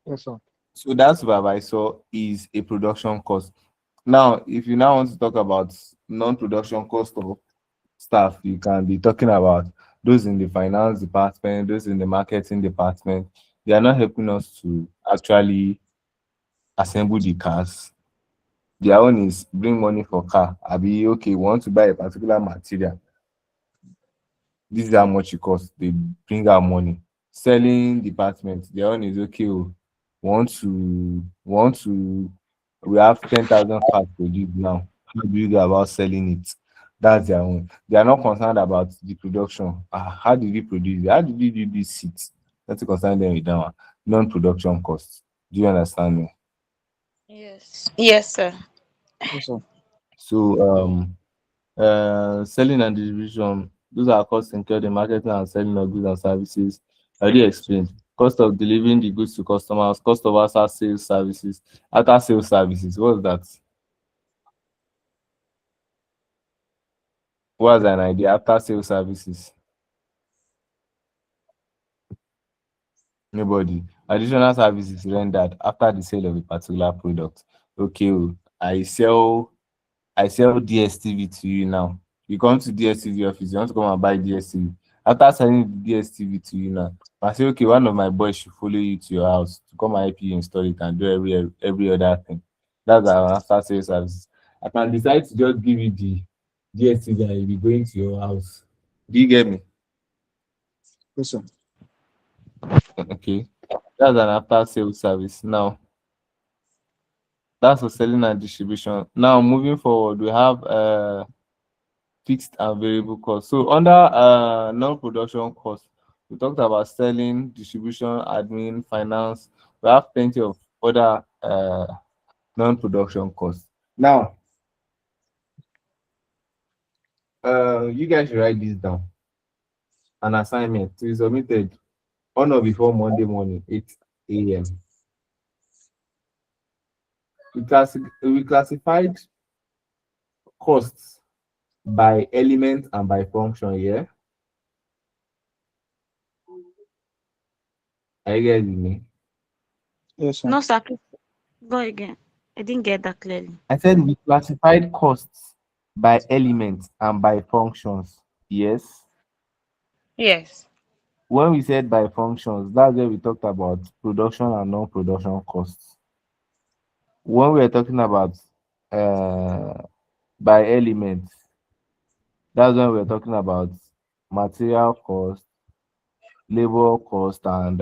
Yes, sir. So that supervisor is a production cost. Now, if you now want to talk about non-production cost of staff, you can be talking about those in the finance department, those in the marketing department. They are not helping us to actually assemble the cars. Their own is bring money for car. I be okay, we want to buy a particular material. This is how much it costs. They bring out money. Selling department, their own is okay. Oh, want to we have 10,000 parts produced now. How do you go about selling it? That's their own. They are not concerned about the production. How did you produce it? How did you do this it? Let's concern them with that one. Non-production costs. Do you understand me? Yes. Yes, sir. Yes, sir. So selling and distribution, those are costs incurred in marketing and selling of goods and services. I already explained. Cost of delivering the goods to customers, cost of after sales services. After sales services, what's that? What's an idea? After sales services. Nobody. Additional services rendered after the sale of a particular product. Okay, oh, I sell DSTV to you now. You come to DSTV office, you want to come and buy DSTV. After selling the DSTV to you now, I say, okay, one of my boys should follow you to your house to come and help you install it and do every other thing. That's our after sales services. I can decide to just give you the DSTV and you'll be going to your house. Do you get me? Yes, sir. Okay. That's an after sales service. Now, that's for selling and distribution. Now, moving forward, we have fixed and variable costs. So under non-production costs, we talked about selling, distribution, admin, finance. We have plenty of other non-production costs. Now, you guys should write this down. An assignment to be submitted on or before Monday morning, 8 a.m. We classified costs by element and by function. Yeah, are you guys with me? Yes, sir. No, sir. Please go again. I didn't get that clearly. I said we classified costs by elements and by functions. Yes. Yes. When we said by functions, that's where we talked about production and non-production costs. When we are talking about uh, by elements, that's when we're talking about material cost, labor cost, and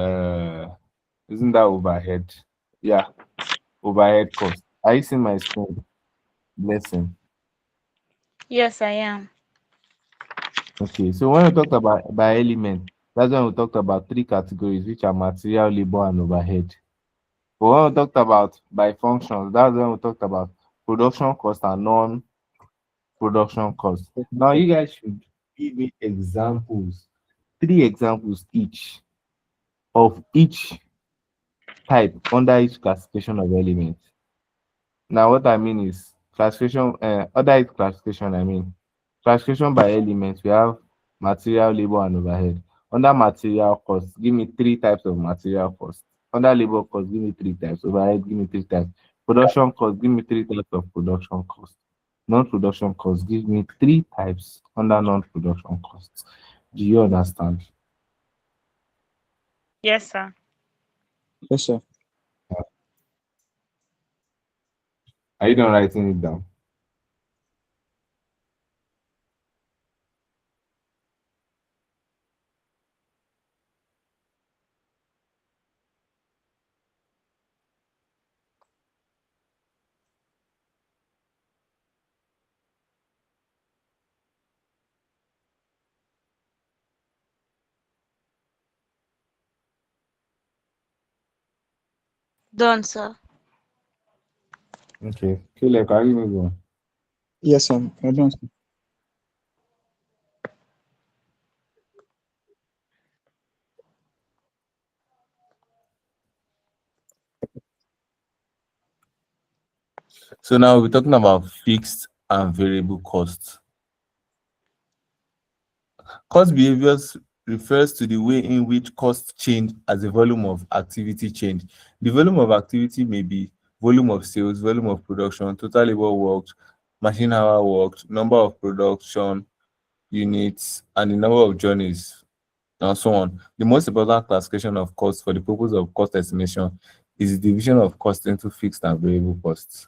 isn't that overhead? Yeah, overhead cost. Are you seeing my screen? Blessing. Yes, I am. Okay, so when we talked about by element, that's when we talked about three categories, which are material, labor, and overhead. But when we talked about by functions, that's when we talked about production cost and non-production cost. Now, you guys should give me examples, three examples each of each type under each classification of elements. Now, what I mean is classification, under each classification, I mean classification by elements, we have material, labor, and overhead. Under material cost, give me three types of material cost. Under labor cost, give me three types. Overhead, give me three types. Production cost, give me three types of production cost. Non-production cost, give me three types under non-production costs. Do you understand? Yes, sir. Yes, sir. Are you done writing it down? Done, sir. Okay. Okay, like, are you move on? Yes, sir. I don't. So now we're talking about fixed and variable costs. Cost behaviors refers to the way in which costs change as the volume of activity change. The volume of activity may be volume of sales, volume of production, total labor worked, machine hour worked, number of production units, and the number of journeys, and so on. The most important classification of costs for the purpose of cost estimation is the division of cost into fixed and variable costs.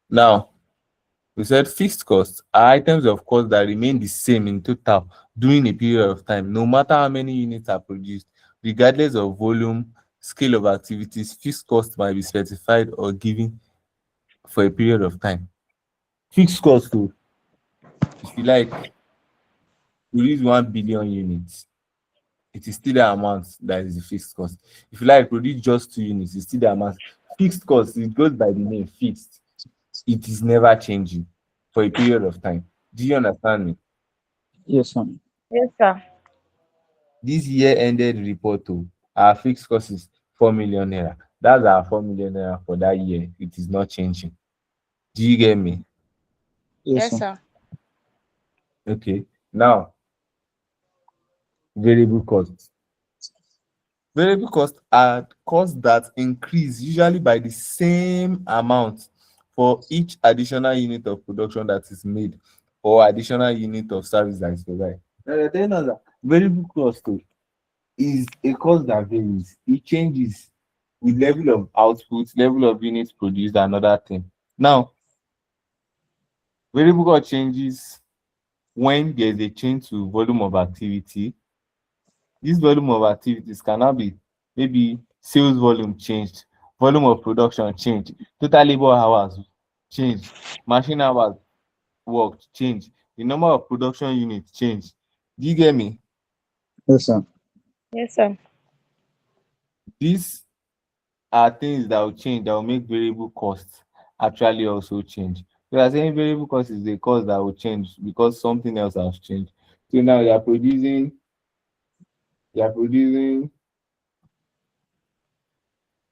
Now, we said fixed costs are items of cost that remain the same in total during a period of time, no matter how many units are produced, regardless of volume, scale of activities. Fixed costs might be specified or given for a period of time. Fixed cost, too, if you like, produce 1 billion units, it is still the amount that is the fixed cost. If you like produce just 2 units, it's still the amount. Fixed cost, it goes by the name fixed. It is never changing for a period of time. Do you understand me? Yes, sir. Yes, sir. This year ended report, oh, our fixed cost is 4 million naira. That's our 4 million naira for that year. It is not changing. Do you get me? Yes, Yes, sir. sir. Okay. Now, variable costs. Variable costs are costs that increase usually by the same amount for each additional unit of production that is made or additional unit of service that is provided. Now, then other variable cost, oh, is a cost that varies. It changes with level of output, level of units produced, and other thing. Now, variable cost changes when there is a change to volume of activity. This volume of activities cannot be maybe sales volume changed, volume of production changed, total labor hours changed, machine hours worked changed, the number of production units changed. Do you get me? Yes, sir. Yes, sir. These are things that will change, that will make variable costs actually also change. So you are saying variable cost is a cost that will change because something else has changed. So now you are producing,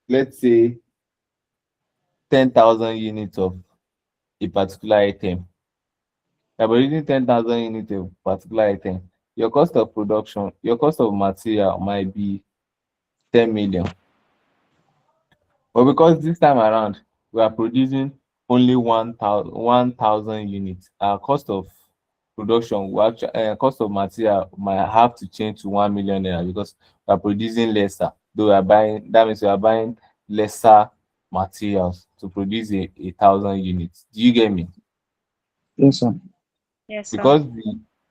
let's say 10,000 units of a particular item. You are producing 10,000 units of a particular item. Your cost of production, your cost of material might be 10 million. But because this time around we are producing only 1,000 units, our cost of production will actually, cost of material might have to change to 1 million naira because we are producing lesser. Though we are buying, that means we are buying lesser materials to produce a thousand units. Do you get me? Yes, sir. Yes, sir. Because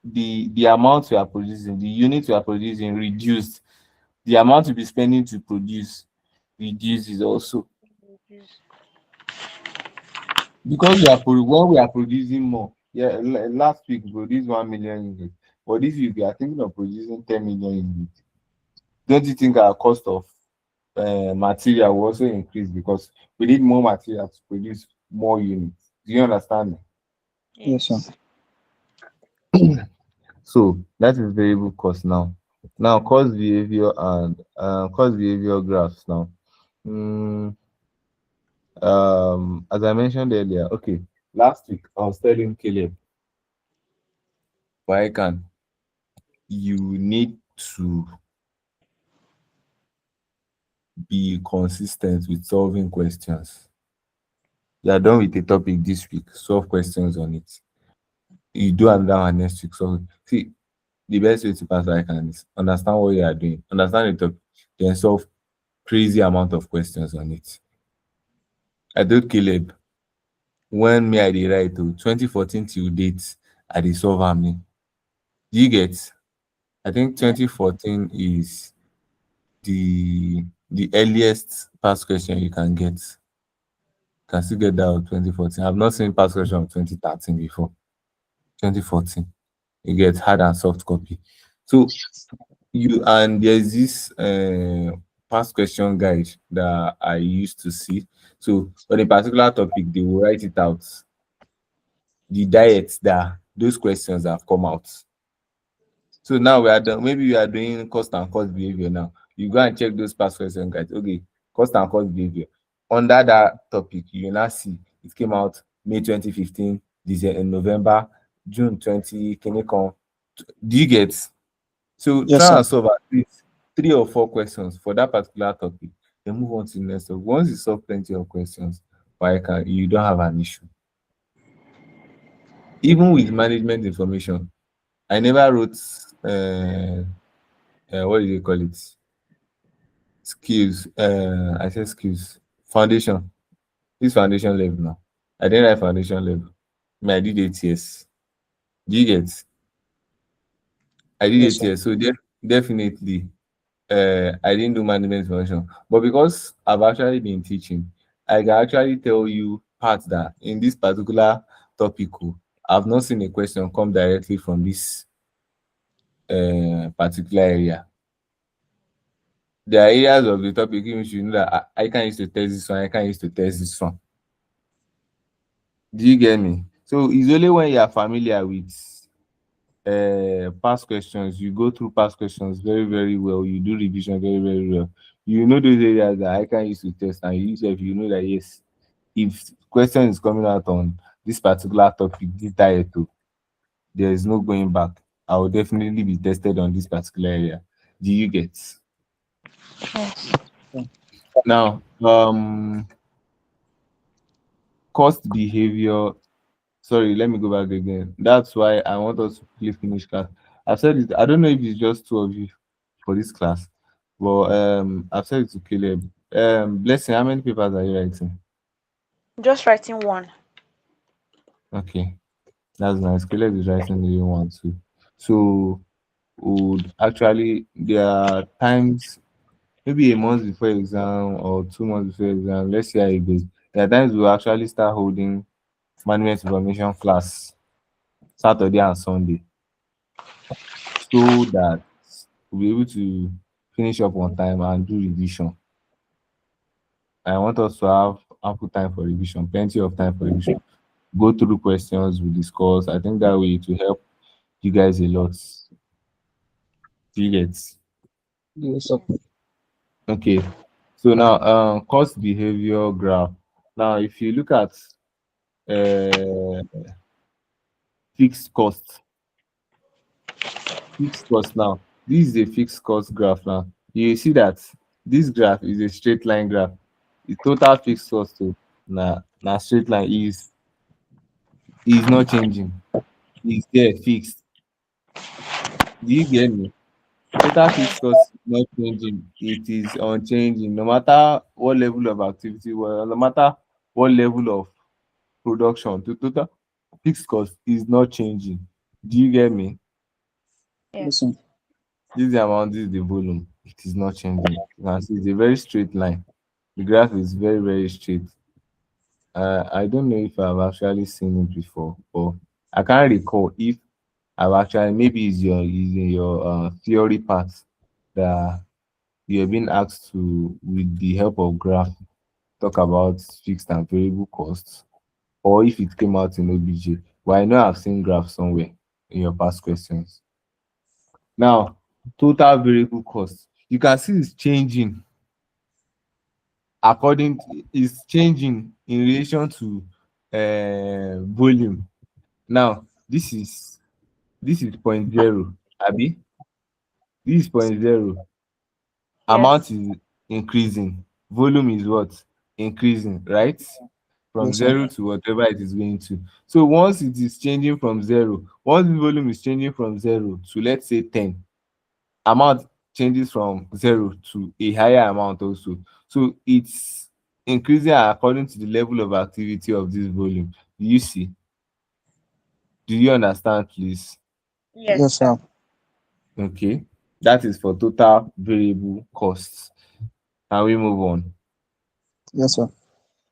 the amount we are producing, the units we are producing reduced, the amount we be spending to produce reduces also. Because when we are producing more, yeah, last week we produced 1 million units, but this week we are thinking of producing 10 million units. Don't you think our cost of material will also increase because we need more material to produce more units? Do you understand me? Yes, sir. Yes. So that is variable cost now. Now cost behavior graphs now. Mm, as I mentioned earlier, okay, last week I was telling Caleb, for Ican, you need to be consistent with solving questions. You are done with the topic this week, solve questions on it. You do another one next week. So see, the best way to pass Ican is understand what you are doing, understand the topic, then solve crazy amount of questions on it. I told Caleb when me I dey write to 2014 till date, I dey solve am ni. Do you get? I think Yeah. 2014 is the earliest past question you can get. Can still get that of 2014. I've not seen past question of 2013 before. 2014. You get hard and soft copy. So you and there's this past question guide that I used to see. So on a particular topic, they will write it out. The diets that those questions have come out. So now we are done. Maybe we are doing cost and cost behavior now. You go and check those past question guides. Okay, cost and cost behavior. Under that topic, you will now see it came out May 2015, December, November, June 20, can you come? Do you get? So Yes, try sir. and solve at least 3 or 4 questions for that particular topic. Then move on to the next topic. Once you solve plenty of questions, why can you don't have an issue. Even with management information, I never wrote what do you call it? Skills. I said skills. Foundation. This foundation level now. I didn't write foundation level. I did 8 years. Do you get? I did Yes, eight sir. years. So definitely I didn't do management information. But because I've actually been teaching, I can actually tell you parts that in this particular topic, I've not seen a question come directly from this particular area. There are areas of the topic in which you know that I can use to test this one, I can use to test this one. Do you get me? So it's only when you are familiar with past questions, you go through past questions very, very well, you do revision very, very well. You know those areas that I can use to test, and you yourself, you know that yes, if question is coming out on this particular topic, this title, there is no going back. I will definitely be tested on this particular area. Do you get? Yes. Yeah. Now, cost behavior. Sorry, let me go back again. That's why I want us to quickly finish class. I've said it. I don't know if it's just two of you for this class, but I've said it to Caleb. Blessing, how many papers are you writing? Just writing one. Okay, that's nice. Caleb is writing the one too. So would actually there are times maybe a month before exam or 2 months before exam. Let's see how it goes. There are times we'll actually start holding management information class Saturday and Sunday so that we'll be able to finish up on time and do revision. I want us to have ample time for revision, plenty of time for revision. Go through questions we discuss. I think that way it will help you guys a lot. Do you get? Yes, sir. Okay. So now cost behavior graph. Now if you look at uh fixed cost, now. This is a fixed cost graph now. You see that this graph is a straight line graph. The total fixed cost to na straight line is not changing. It's there fixed. Do you get me? Total fixed cost is not changing. It is unchanging. No matter what level of activity, well, no matter what level of production, the total fixed cost is not changing. Do you get me? Yes, Yes. sir. This is the amount, this is the volume. It is not changing. You can see it's a very straight line. The graph is very, very straight. I don't know if I've actually seen it before, but I can't recall if I've actually, maybe it's your using your theory part that you're being asked to, with the help of graph, talk about fixed and variable costs, or if it came out in OBJ. But I know I've seen graph somewhere in your past questions. Now, total variable cost. You can see it's changing it's changing in relation to volume. Now, this is point zero, abi? This is point zero. Amount Yes. is increasing. Volume is what? Increasing, right? From Yes, sir. zero to whatever it is going to. So once it is changing from zero, once the volume is changing from zero to let's say 10, amount changes from zero to a higher amount also. So it's increasing according to the level of activity of this volume. Do you see? Do you understand, please? Yes, Yes, sir. sir. Okay. That is for total variable costs. Can we move on? Yes, sir.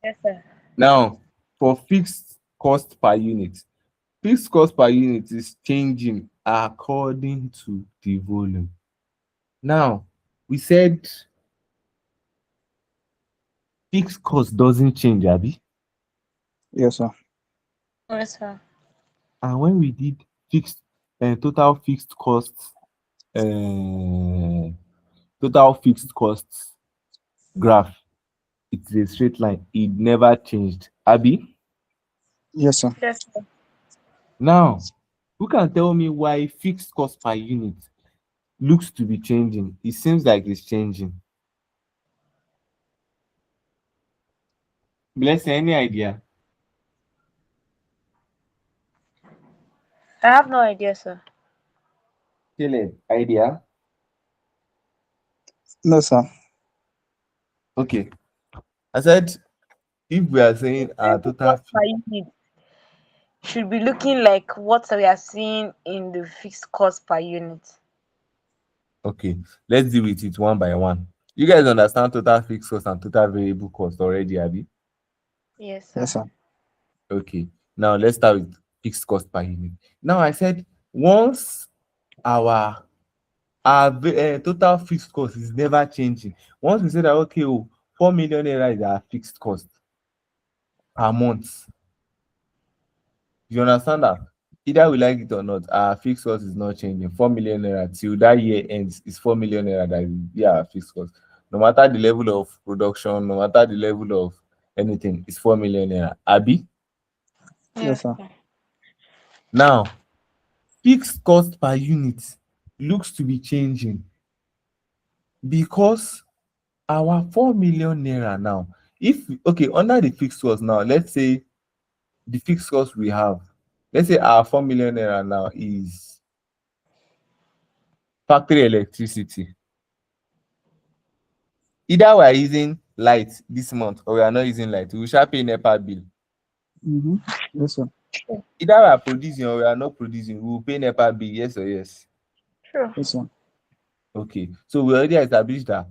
Yes, sir. Now, for fixed cost per unit, fixed cost per unit is changing according to the volume. Now, we said fixed cost doesn't change, Abby. Yes, sir. Yes, sir. And when we did fixed total fixed costs, uh, total fixed costs graph, it's a straight line. It never changed. Abby, Yes, sir. Yes, sir. now who can tell me why fixed cost per unit? looks to be changing. It seems like it's changing. Bless, any idea? I have no idea, sir. Caleb, idea? No, sir. Okay. I said if we are saying our Simple total cost fee. per unit should be looking like what we are seeing in the fixed cost per unit. Okay, let's deal with it one by one. You guys understand total fixed cost and total variable cost already, Abby? Yes, Yes, sir. sir. Okay, now let's start with fixed cost per unit. Now I said once our total fixed cost is never changing. Once we say that okay, oh, 4 million naira is our fixed cost per month. You understand that? Either we like it or not, our fixed cost is not changing. 4 million naira till that year ends is 4 million naira that will be our fixed cost. No matter the level of production, no matter the level of anything, it's 4 million naira. Abi? Yes, Yes, sir. sir. Now, fixed cost per unit looks to be changing because our 4 million naira now, if okay, under the fixed cost now, let's say the fixed cost we have, let's say our 4 million naira now is factory electricity. Either we are using light this month or we are not using light, we shall pay NEPA bill. Mm-hmm. Yes, sir. Either we are producing or we are not producing, we will pay NEPA bill, yes or yes. True. Yes, sir. Okay, so we already established that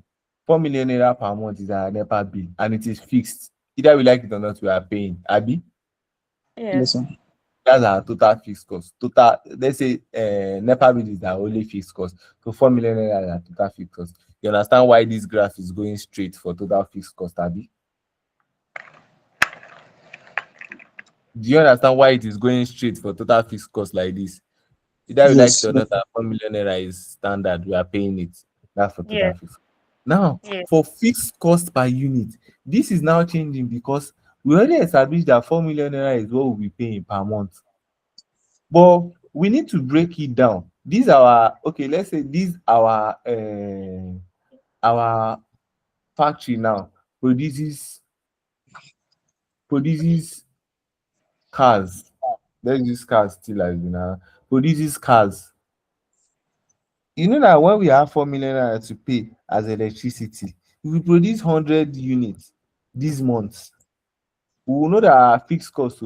4 million naira per month is our NEPA bill and it is fixed. Either we like it or not, we are paying. Abi? Yes, Yes. sir. That's our total fixed cost. Total, let's say NEPA bill is our only fixed cost. So 4 million naira is our total fixed cost. You understand why this graph is going straight for total fixed cost, Abi? Do you understand why it is going straight for total fixed cost like this? Either you like it Yes. or Yes, not, our 4 million naira is standard. We are paying it. That's for total Yes. fixed. Now, Yes. for fixed cost per unit, this is now changing because we already established that 4 million naira is what we'll be paying per month. But we need to break it down. These are our okay. Let's say these our factory now produces cars. Let's use cars still as produces cars. You know that when we have 4 million naira to pay as electricity, if we produce 100 units this month, we will know that our fixed cost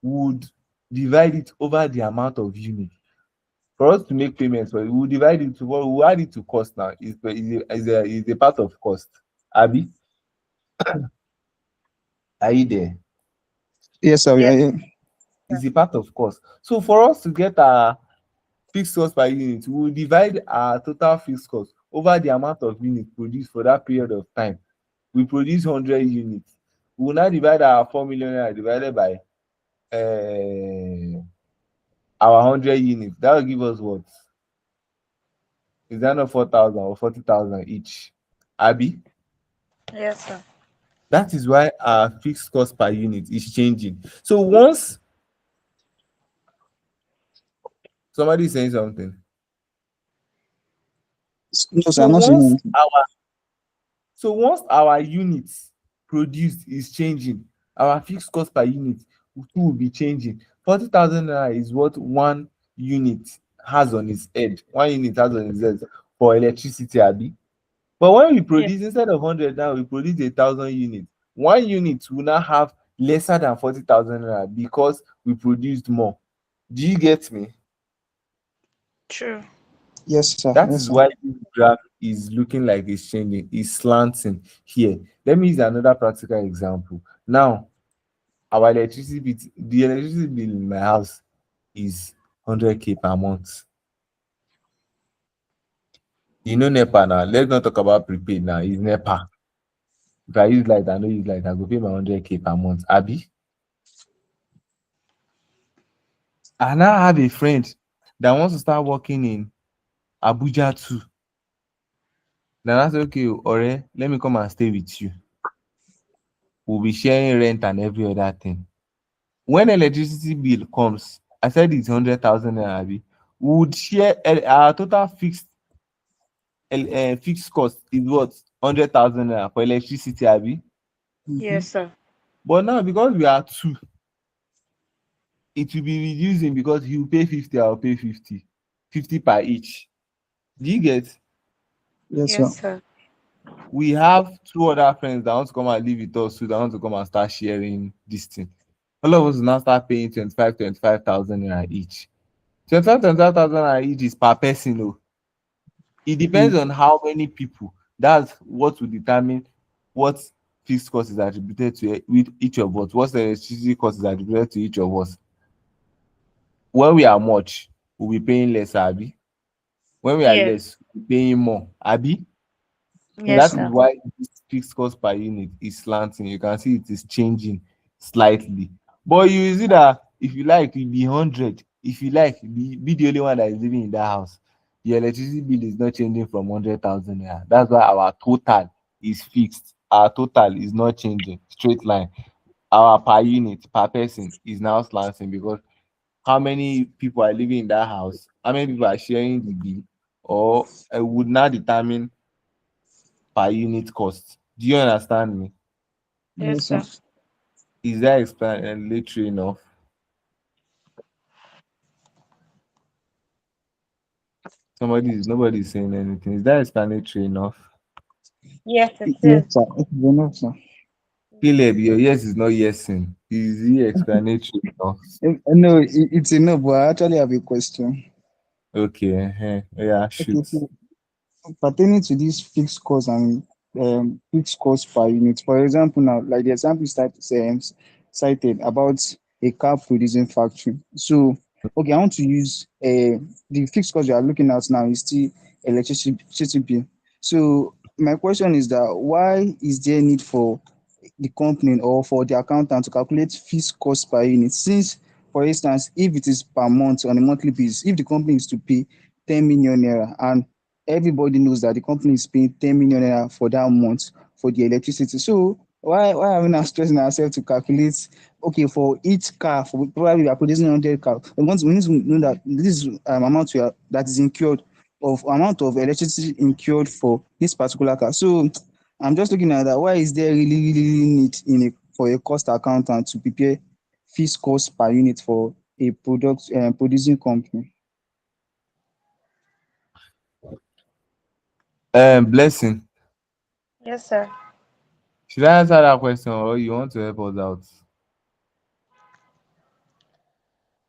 would divide it over the amount of units. For us to make payments for it, we will divide it to what we will add it to cost now. Is a part of cost. Abi, are you there? yes, sir. We are Yes. here. Is a part of cost. So for us to get our fixed cost per unit, we will divide our total fixed cost over the amount of units produced for that period of time. We produce 100 units. We will now divide our 4 million naira divided by our 100 units. That will give us what? Is that not 4,000 or 40,000 each? Abi? Yes, sir. That is why our fixed cost per unit is changing. So once somebody is saying something, No, sir. so I'm not saying once anything. our so once our units produced is changing, our fixed cost per unit will be changing. 40,000 naira is what one unit has on its head. One unit has on its head for electricity, Abi. But when we Yes. produce instead of 100 now, we produce 1,000 units. One unit will now have lesser than 40,000 naira because we produced more. Do you get me? True. Yes, sir. That Yes, is sir. why this graph is looking like it's changing, it's slanting here. Let me use another practical example. Now, our electricity bill, the electricity bill in my house is 100K per month. You know NEPA now. Let's not talk about prepaid now. It's NEPA. If I use light, I no use light, I go pay my 100K per month. Abi? I now have a friend that wants to start working in Abuja too. Then I say, okay, Ore, let me come and stay with you. We'll be sharing rent and every other thing. When electricity bill comes, I said it's 100,000 naira. Abi. We would share our total fixed fixed cost is what 100,000 naira for electricity, abi. Mm-hmm. Yes, sir. But now because we are two, it will be reducing because you pay 50, I will pay 50, 50 per each. Do you get? Yes, sir. Yes, sir. We have two other friends that want to come and live with us, so that want to come and start sharing this thing. All of us will now start paying 25,000 naira each. 25,000 naira each is per person. Oh. It depends on how many people. That's what will determine what fixed cost is attributed to with each of us. What the electricity cost is attributed to each of us. When we are much, we'll be paying less, abi. When we are Yes. less, we'll be paying more, abi. Yes, Yes, That sir. is sir. why this fixed cost per unit is slanting. You can see it is changing slightly. But you see that if you like, it be 100. If you like, be the only one that is living in that house. Your electricity bill is not changing from 100,000 naira. That's why our total is fixed. Our total is not changing. Straight line. Our per unit, per person is now slanting because how many people are living in that house, how many people are sharing the bill, or would now determine per unit cost. Do you understand me? Yes, Yes, sir. sir. Is that explanatory enough? Nobody is saying anything. Is that explanatory enough? Yes, it Yes, is. sir. It is enough, sir. Caleb, your yes is not yesing. Is he explanatory enough? No, it's enough, but I actually have a question. Okay, yeah, Okay, shoot. so pertaining to this fixed cost and fixed cost per unit. For example, now, like the example you cited about a car producing factory. So, okay, I want to use the fixed cost you are looking at now is still electricity bill. So, my question is that why is there need for the company or for the accountant to calculate fixed cost per unit? Since, for instance, if it is per month on a monthly basis, if the company is to pay 10 million naira and everybody knows that the company is paying 10 million naira for that month for the electricity. So why are we not stressing ourselves to calculate, okay, for each car, for probably we are producing 100 cars, we need to know that this is amount that is incurred of amount of electricity incurred for this particular car. So I'm just looking at that. Why is there really need for a cost accountant to prepare fixed cost per unit for a product producing company? Blessing. Yes, sir. Should I answer that question or you want to help us out?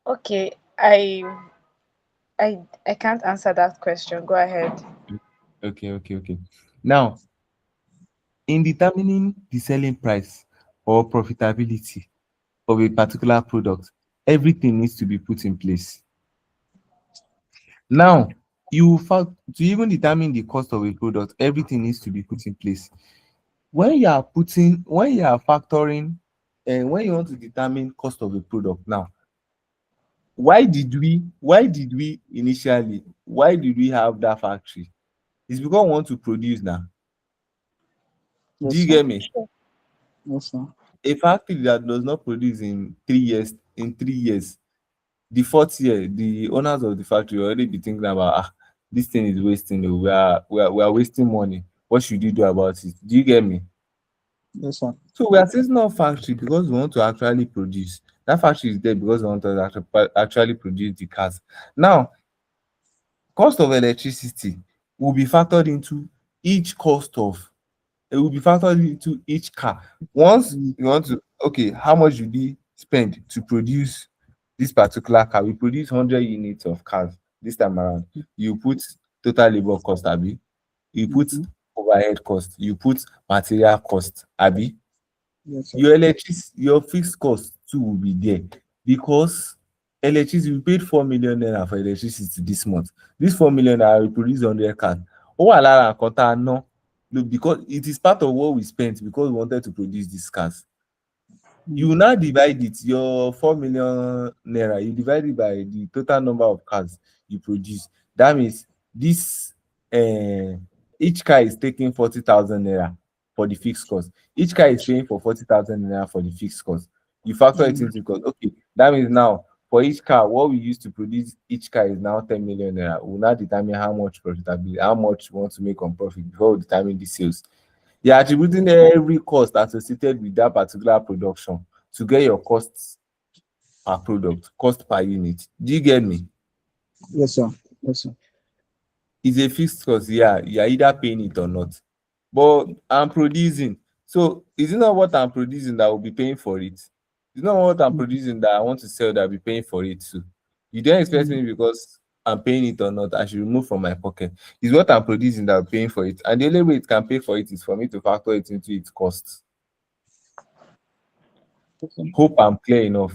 Okay. I can't answer that question. Go ahead. Okay. Now, in determining the selling price or profitability of a particular product, everything needs to be put in place. Now, to even determine the cost of a product, everything needs to be put in place. When you are factoring, and when you want to determine cost of a product now, why did we have that factory? It's because we want to produce now. Do Yes, you sir. get me? Yes, sir. A factory that does not produce in 3 years, the fourth year, the owners of the factory will already be thinking about, this thing is wasting. Oh, we are wasting money. What should you do about it? Do you get me? Yes, sir. So we are setting up factory because we want to actually produce. That factory is there because we want to actually produce the cars. Now, cost of electricity will be factored into each cost of it will be factored into each car. Once Mm, you want to, okay, how much did we spend to produce this particular car? We produce 100 units of cars this time around. You put total labor cost, abi. You put mhm. overhead cost. You put material cost, abi. Yes, sir. Your fixed cost too will be there because electricity, we paid 4 million naira for electricity this month. This 4 million naira we produce 100 cars. Ó wà lára nǹkan tá a ná. Look, because it is part of what we spent because we wanted to produce these cars. Mm, You now divide it, your 4 million naira, you divide it by the total number of cars you produce. That means this each car is taking 40,000 naira for the fixed cost. Each car is paying for 40,000 naira for the fixed cost. You factor it mm, into cost. Okay, that means now For each car, what we used to produce each car is now 10 million naira. We will now determine how much profitability, how much we want to make on profit before we determine the sales. You're attributing every cost associated with that particular production to get your costs per product, cost per unit. Do you get me? Yes, sir. Yes, sir. It's a fixed cost, yeah. You're either paying it or not. But I'm producing. So is it not what I'm producing that will be paying for it? It's not what I'm Mm, producing that I want to sell that will be paying for it too. You don't expect mm, me because I'm paying it or not, I should remove from my pocket. It's what I'm producing that will be paying for it. And the only way it can pay for it is for me to factor it into its costs. okay. Hope I'm clear enough.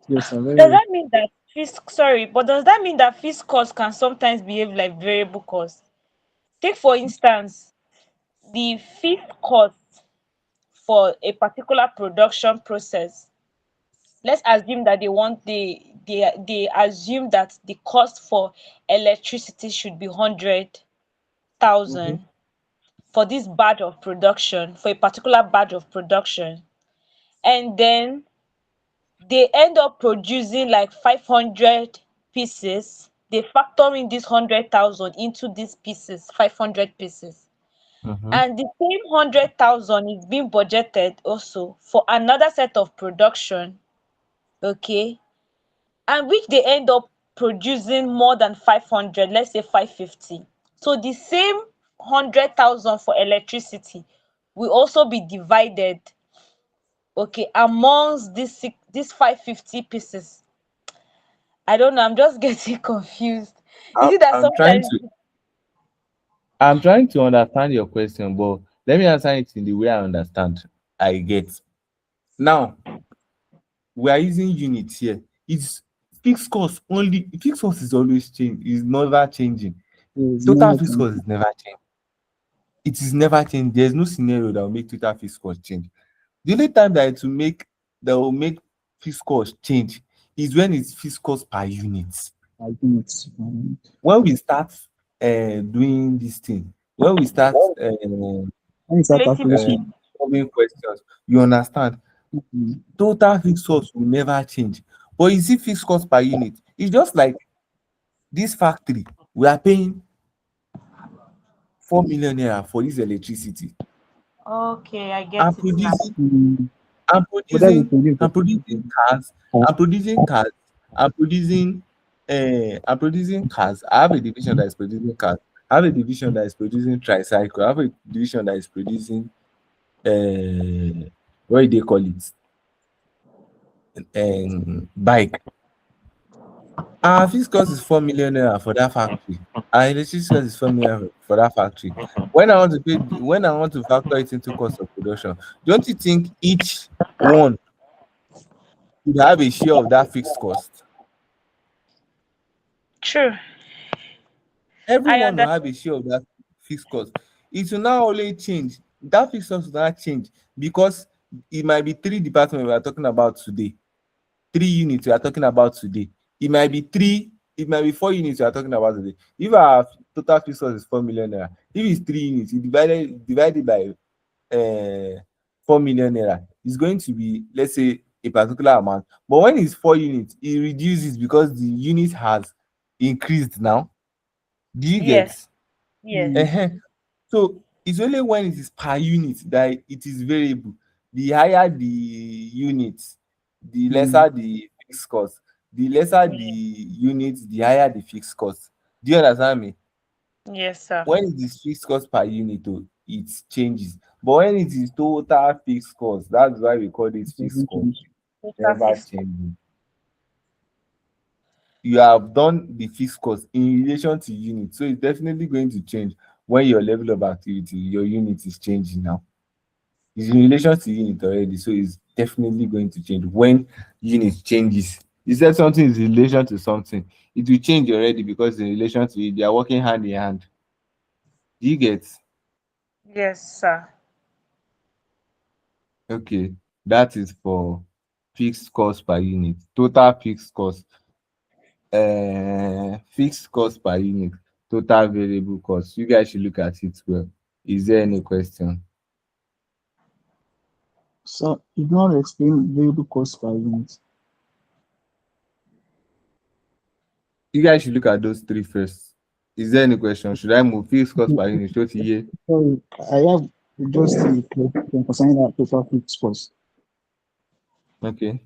Yes, sir. Very Does well. that mean that fixed sorry, but does that mean that fixed costs can sometimes behave like variable costs? Take for instance the fixed cost for a particular production process. Let's assume that they assume that the cost for electricity should be Okay. 100,000 for this batch of production, for a particular batch of production, and then they end up producing like 500 pieces. They factor in this 100,000 into these pieces, 500 pieces, Mm-hmm. and the same 100,000 is being budgeted also for another set of production, okay, and which they end up producing more than 500, let's say 550. So the same 100,000 for electricity will also be divided, okay, amongst these 550 pieces. I don't know, I'm just getting confused. Is I'm, it that I'm trying sometimes to I'm trying to understand your question, but let me answer it in the way I understand. I get. Now, we are using units here. It's fixed cost only. Fixed cost is always change. Is never changing. It's Total never fixed changed. cost is never changing. It is never changed. There's no scenario that will make total fixed cost change. The only time that will make fixed cost change is when it's fixed cost per unit. I think it's When we start doing this thing, when we start when you start relative uh, calculation. change? solving questions, you understand. Mm, Total fixed cost will never change. But you see fixed cost per unit. It's just like this factory. We are paying 4 million naira for this electricity. Okay, I I'm get it now. producing, mm, I'm but that is producing, produce I'm producing electricity. cars, I'm producing cars, I'm producing cars. I have a division that is producing cars. I have a division that is producing tricycle. I have a division that is producing what do they call it? Bike. Our fixed cost is 4 million naira for that factory. Our electricity cost is 4 million for that factory. When I want to factor it into cost of production, don't you think each one should have a share of that fixed cost? True. I Everyone will understand. have a share of that fixed cost. It will now only change. That fixed cost will not change because it might be three departments we are talking about today, three units we are talking about today. It might be three, it might be four units we are talking about today. If our total fixed cost is 4 million naira, if it's three units, you divided by 4 million naira, it's going to be, let's say, a particular amount. But when it's four units, it reduces because the unit has increased now. Do you get? Yes, yes, Mm, uh So it's only when it is per unit that it is variable. The higher the unit, the mm, lesser the fixed cost. The lesser the yes, unit, the higher the fixed cost. Do you understand me? yes, sir. When it is fixed cost per unit, oh, it changes. But when it is total fixed cost, that's why we call it it fixed doesn't cost. change. Total Never fixed. changing. You have done the fixed cost in relation to unit, so it's definitely going to change when your level of activity, your unit is changing now. It's in relation to unit already, so it's definitely going to change when unit changes. You said something is in relation to something, it will change already because in relation to it, they are working hand in hand. Do you get? Yes, sir. Okay, that is for fixed cost per unit. Total fixed cost, fixed cost per unit, total variable cost. You guys should look at it well. Is there any question? So you not explain variable cost per unit. You guys should look at those three first. Is there any question? Should I move fixed cost per unit? Show to here. Sorry, I have just a question concerning that total fixed cost. Okay.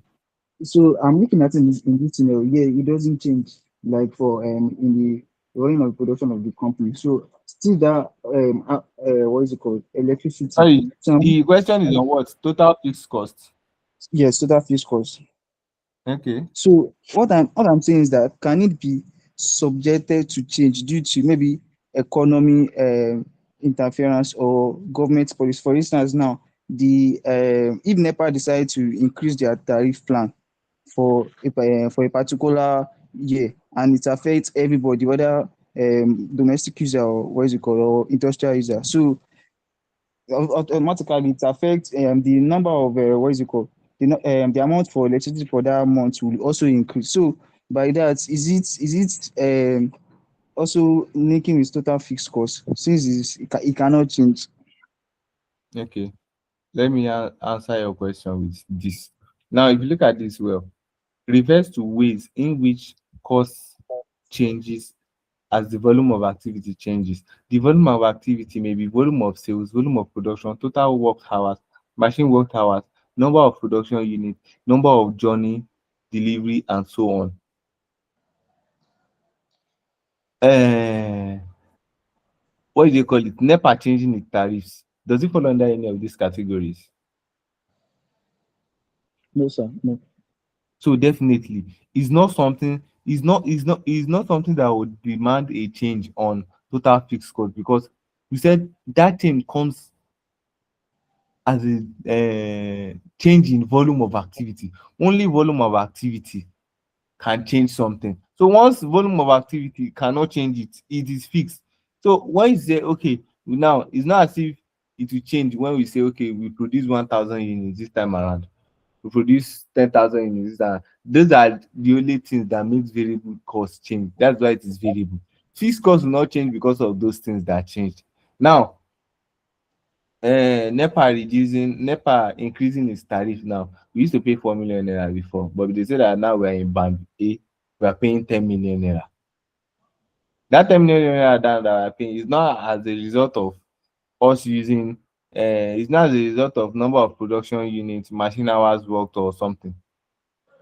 So I'm looking at it in this scenario. Yeah, it doesn't change like for in the running of production of the company. So still that what is it called, electricity. Sorry, So the question is on what? Total fixed cost. yes, total fixed cost. Okay. So what I'm saying is that can it be subjected to change due to maybe economy interference or government policy? For instance, now the if NEPA decide to increase their tariff plan for a particular year and it affects everybody, whether domestic user or what is it called, or industrial user. So automatically it affects the number of what is it called, the amount for electricity for that month will also increase. So by that, is it also linking with total fixed cost since it cannot change? Okay. Let me answer your question with this. Now, if you look at this well, refers to ways in which cost changes as the volume of activity changes. The volume of activity may be volume of sales, volume of production, total work hours, machine work hours, number of production units, number of journey, delivery, and so on. Uh, what do they call it? NEPA changing its tariffs. Does it fall under any of these categories? No, sir. No. So definitely, it's not something that would demand a change on total fixed cost because we said that thing comes as a change in volume of activity. Only volume of activity can change something. So once volume of activity cannot change it, it is fixed. So when you say okay, now it's not as if it will change when we say okay, we produce 1,000 units this time around. We produce 10,000 units. Those are the only things that makes variable cost change. That's why it is variable. Fixed cost will not change because of those things that changed. Now, NEPA increasing its tariff now. We used to pay 4 million naira before, but they say that now we are in band A, we are paying 10 million naira. That 10 million naira that we are paying is not as a result of us using it's not as a result of number of production units, machine hours worked or something.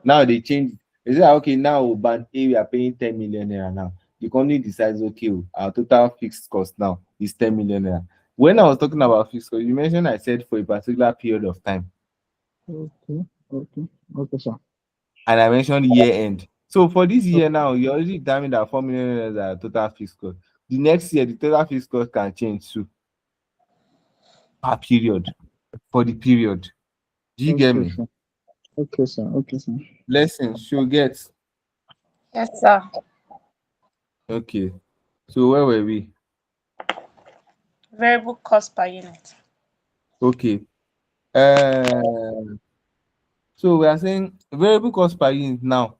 Now they change. They say okay, now band A we are paying 10 million naira now. The company decides okay, our total fixed cost now is 10 million naira. When I was talking about fixed cost, you mentioned I said for a particular period of time, Okay. Okay. Okay, sir. and I mentioned year end. So for this year Okay. now, you already determined that 4 million naira is total fixed cost. The next year, the total fixed cost can change too per period for the period. Do you get Okay, me? sir. Okay, sir. Okay, sir. Lesson she'll get. Yes, sir. Okay. So where were we? Variable cost per unit. Okay. Uh, so we are saying variable cost per unit now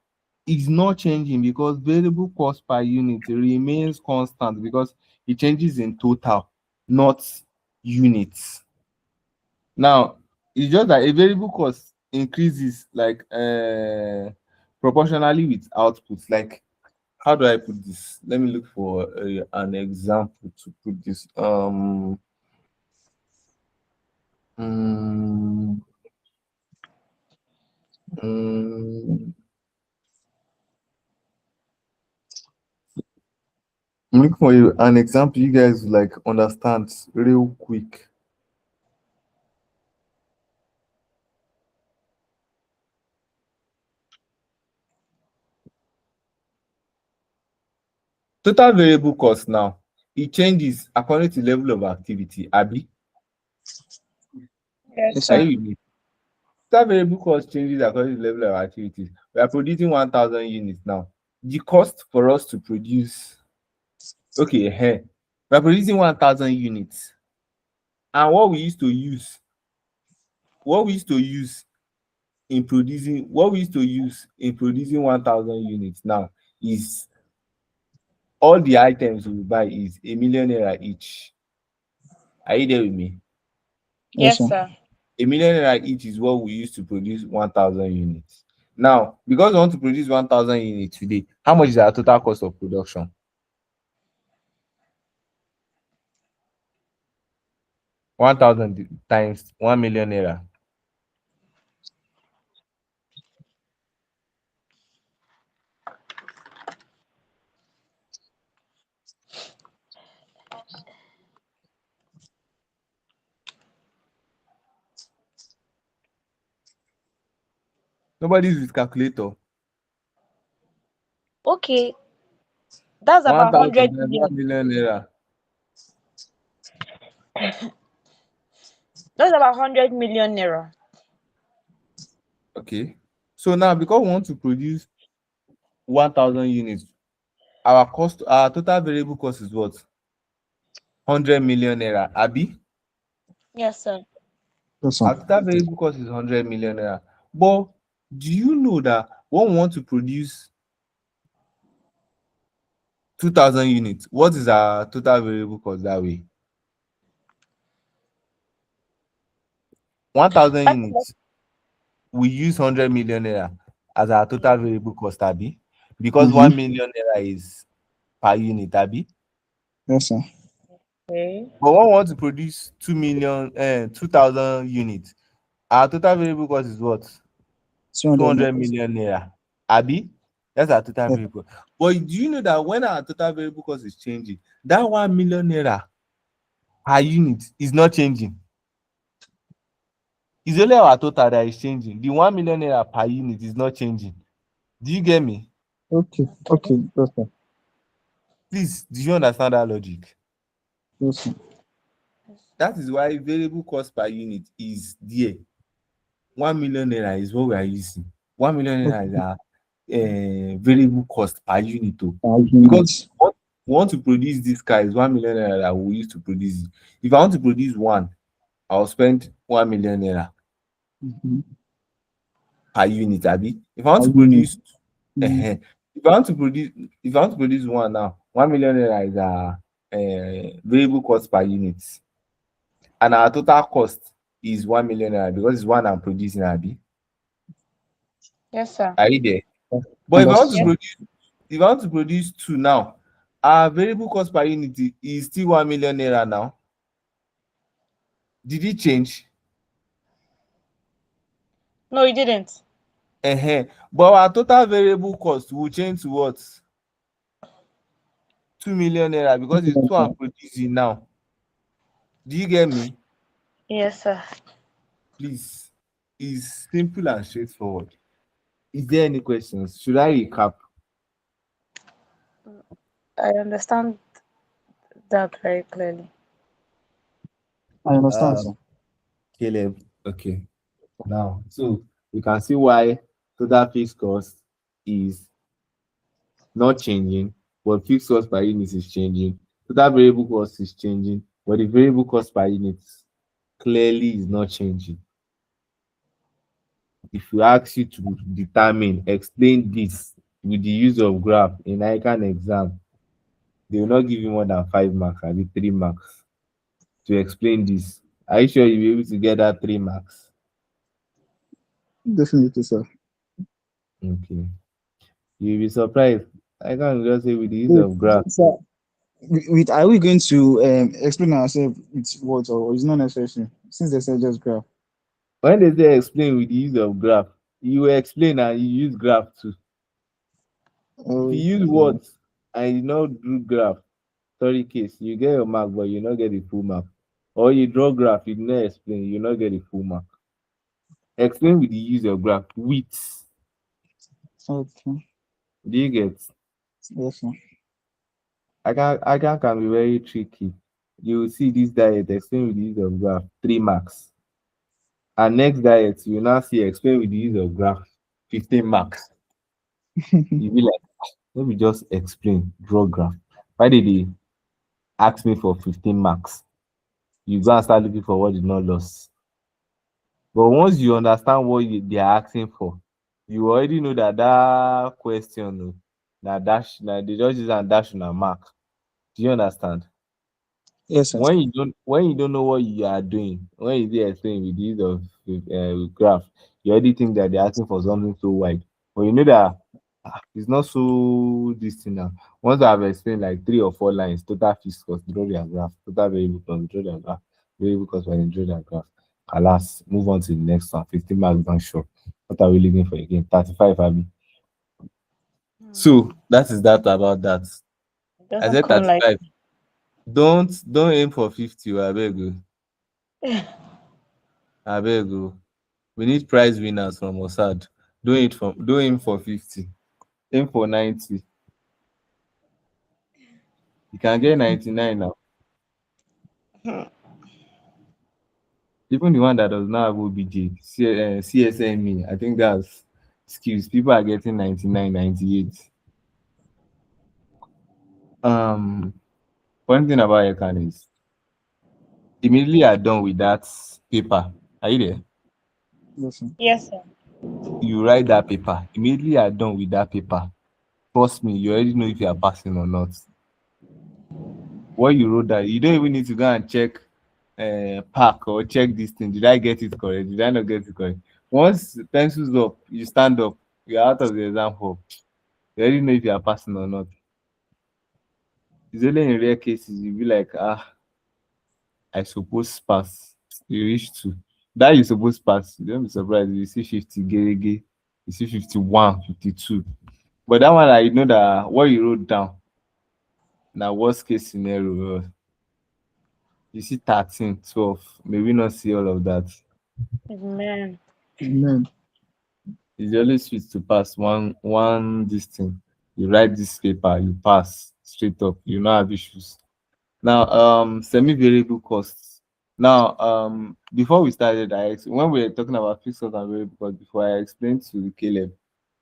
is not changing because variable cost per unit remains constant because it changes in total, not units. Now, it's just that a variable cost increases like proportionally with output. Like, how do I put this? Let me look for an example to put this. Mm, mm, I'm looking for an example you guys like understand real quick. Total variable cost now, it changes according to level of activity. Abi, Yes, Yes, are sir. sir. you with me? Total variable cost changes according to level of activities. We are producing 1,000 units now. The cost for us to produce, okay, we are producing 1,000 units. And what we used to use in producing 1,000 units now is all the items we buy is a million naira each. Are you there with me? Yes, Yes, sir. sir. A million naira each is what we use to produce 1,000 units. Now, because we want to produce 1,000 units today, how much is our total cost of production? 1,000 times 1 million naira. Nobody's with calculator. Okay, that's about 1,000 100 times million. 1 million naira. That's about 100 million naira. Okay. So now, because we want to produce 1,000 units, our total variable cost is what? 100 million naira. Abi? Yes, sir. Yes, sir. Our total variable cost is 100 million naira. But do you know that when we want to produce 2,000 units, what is our total variable cost that way? 1,000 Five, units, we use 100 million naira as our total variable cost, Abi, because Mm-hmm. 1 million naira is per unit, Abi. Yes, sir. okay. But when we want to produce 2,000 units, our total variable cost is what? 200 200 million. million naira, Abi. That's our total Yes. variable. But do you know that when our total variable cost is changing, that 1 million naira per unit is not changing? It's only our total that is changing. The 1 million naira per unit is not changing. Do you get me? Okay. Okay. Yes, sir. Please, do you understand that logic? Yes, sir. That is why variable cost per unit is there. 1 million naira is what we are using. 1 million naira is Okay. our variable cost per unit. Because Units. what we want to produce this car is 1 million naira that we use to produce it. If I want to produce one, I'll spend 1 million naira Mm-hmm. per unit, Abi. If I want to Unit. produce, Mm-hmm. if I want to produce, if I want to produce one now, 1 million naira is our variable cost per unit, and our total cost is 1 million naira because it's one I'm producing, Abi. Yes, sir. Are you there? But if I want Understood, to Yes. sir. produce, if I want to produce two now, our variable cost per unit is still 1 million naira now. Did it change? No, you didn't. But our total variable cost will change to what? 2 million naira because it's two I'm producing now. Do you get me? Yes, sir. Please, it's simple and straightforward. Is there any questions? Should I recap? I understand that very clearly. I understand, Uh, sir. Caleb. Okay. Now, so you can see why total fixed cost is not changing, but fixed cost per unit is changing. Total variable cost is changing, but the variable cost per unit clearly is not changing. If you ask you to determine, explain this with the use of graph in Ican exam, they will not give you more than 5 marks, I mean 3 marks to explain this. Are you sure you'll be able to get that 3 marks? Definitely, sir. Okay. You'll be surprised. I can just say with the use Wait, of graph. sir. Are we going to explain ourselves with words, or is not necessary? Since they said just graph. When they say explain with the use of graph, you will explain and you use graph too. If you use Okay. words and you not do graph, sorry case, you get your mark, but you not get the full mark. Or you draw graph, you not explain, you not get the full mark. Explain with the use of graph with. Okay. Do you get? Yes, sir. I can be very tricky. You will see this diet explain with the use of graph 3 marks. And next diet you now see explain with the use of graph 15 marks. You be like, let me just explain, draw graph. Why did they ask me for 15 marks? You go and start looking for what did not lost. But once you understand what they are asking for, you already know that that question, na dash, na they just use and dash on a mark. Do you understand? Yes, sir. When you don't know what you are doing, when you dey explain with the use of graph, you already think that they're asking for something so wide. But you know that it's not so this thing now. Once I've explained like 3 or 4 lines, total fixed cost, draw their graph, total variable cost, draw their graph, variable cost, when you draw their graph. Alas, move on to the next one. 15 marks don't show. What are we looking for again? 35, Abby. So that is that about that. It I doesn't said come like 35. Don't aim for 50, I beg you. I beg you. We need prize winners from Osad. Do aim for 50. Aim for 90. You can get 99 now. Even the one that does not have OBJ, CSME, I think that's skills. People are getting 99, 98. One thing about Ican is immediately you're done with that paper. Are you there? Yes, sir. yes, sir. You write that paper. Immediately you're done with that paper. Trust me, you already know if you are passing or not. What you wrote that, you don't even need to go and check pack or check this thing. Did I get it correct? Did I not get it correct? Once pencils up, you stand up, you're out of the exam hall. You already know if you are passing or not. It's only in rare cases you be like, I suppose pass. You reach two. That you suppose pass. You don't be surprised. You see 50 gerege, you see 51, 52. But that one, I know that what you wrote down, now worst case scenario, you see 13, 12. Maybe not see all of that. Amen. Amen. It's always sweet to pass one this thing. You write this paper, you pass straight up. You not have issues. Now, semi-variable costs. Now, before we started, when we were talking about fixed cost and variable cost, before I explained to Caleb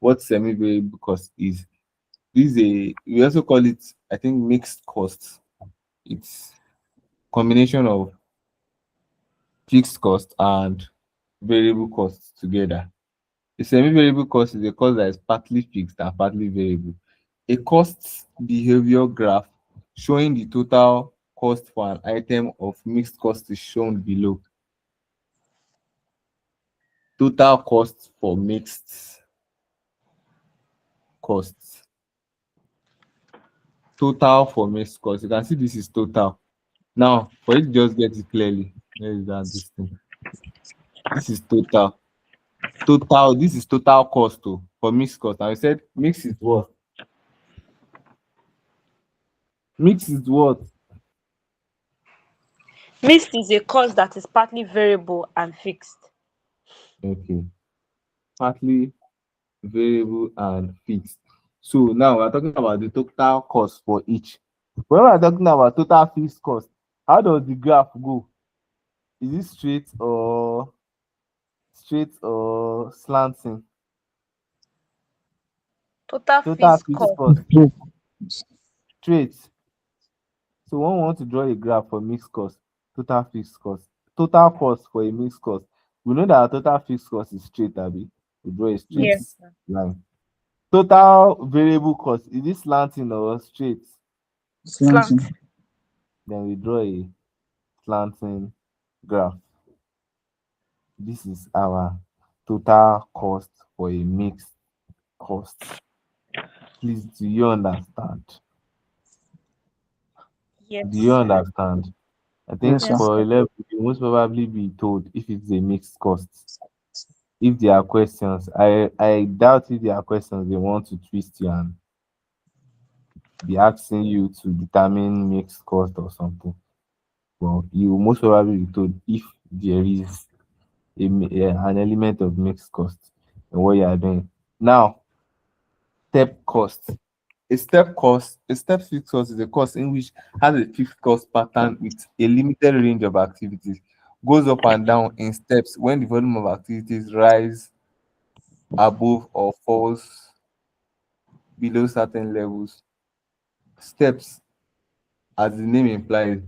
what semi-variable cost is. This is we also call it, I think, mixed costs. It's combination of fixed cost and variable costs together. A semi-variable cost is a cost that is partly fixed and partly variable. A cost behavior graph showing the total cost for an item of mixed cost is shown below. Total cost for mixed costs. Total for mixed cost. You can see this is total. Now, for you to just get it clearly, where is that this thing? This is total. Total, this is total cost for mixed cost. And we said mix is what? Mix is what? Mixed is a cost that is partly variable and fixed. Okay. Partly variable and fixed. So now we're talking about the total cost for each. When we're talking about total fixed cost, how does the graph go? Is it straight or slanting? Total Total fixed fixed cost. cost True. straight. So when we want to draw a graph for mixed cost, total fixed cost, total cost for a mixed cost, we know that our total fixed cost is straight, Abby. We draw a straight Yes, Yes. sir. line. Total variable cost, is it slanting or straight? Slant. Slanting. Then we draw a slanting graph. This is our total cost for a mixed cost. Please, do you understand? Do Yes, you sir. understand? I think Yes, sir. Yes, for sir. 11, you most probably be told if it's a mixed cost. If there are questions, I doubt if there are questions they want to twist you and be asking you to determine mixed cost or something. Well, you will most probably be told if there is an element of mixed cost in what you are doing. Now, step cost. A step fixed cost is a cost in which has a fixed cost pattern with a limited range of activities, goes up and down in steps when the volume of activities rise above or falls below certain levels. Steps, as the name implies,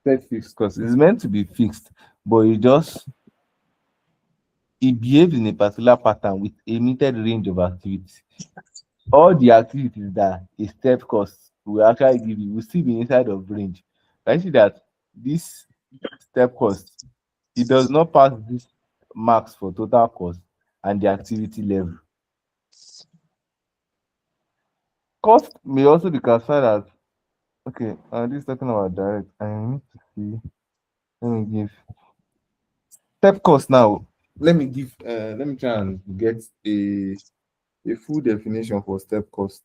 step fixed cost is meant to be fixed, but it behaves in a particular pattern with a limited range of activities. All the activities that a step cost will actually give you will still be inside of range. I see that this step cost, it does not pass this marks for total cost and the activity level. Cost may also be classified as, okay, this is talking about direct. I need to see. Let me give step cost now. Let me try and get a full definition for step cost.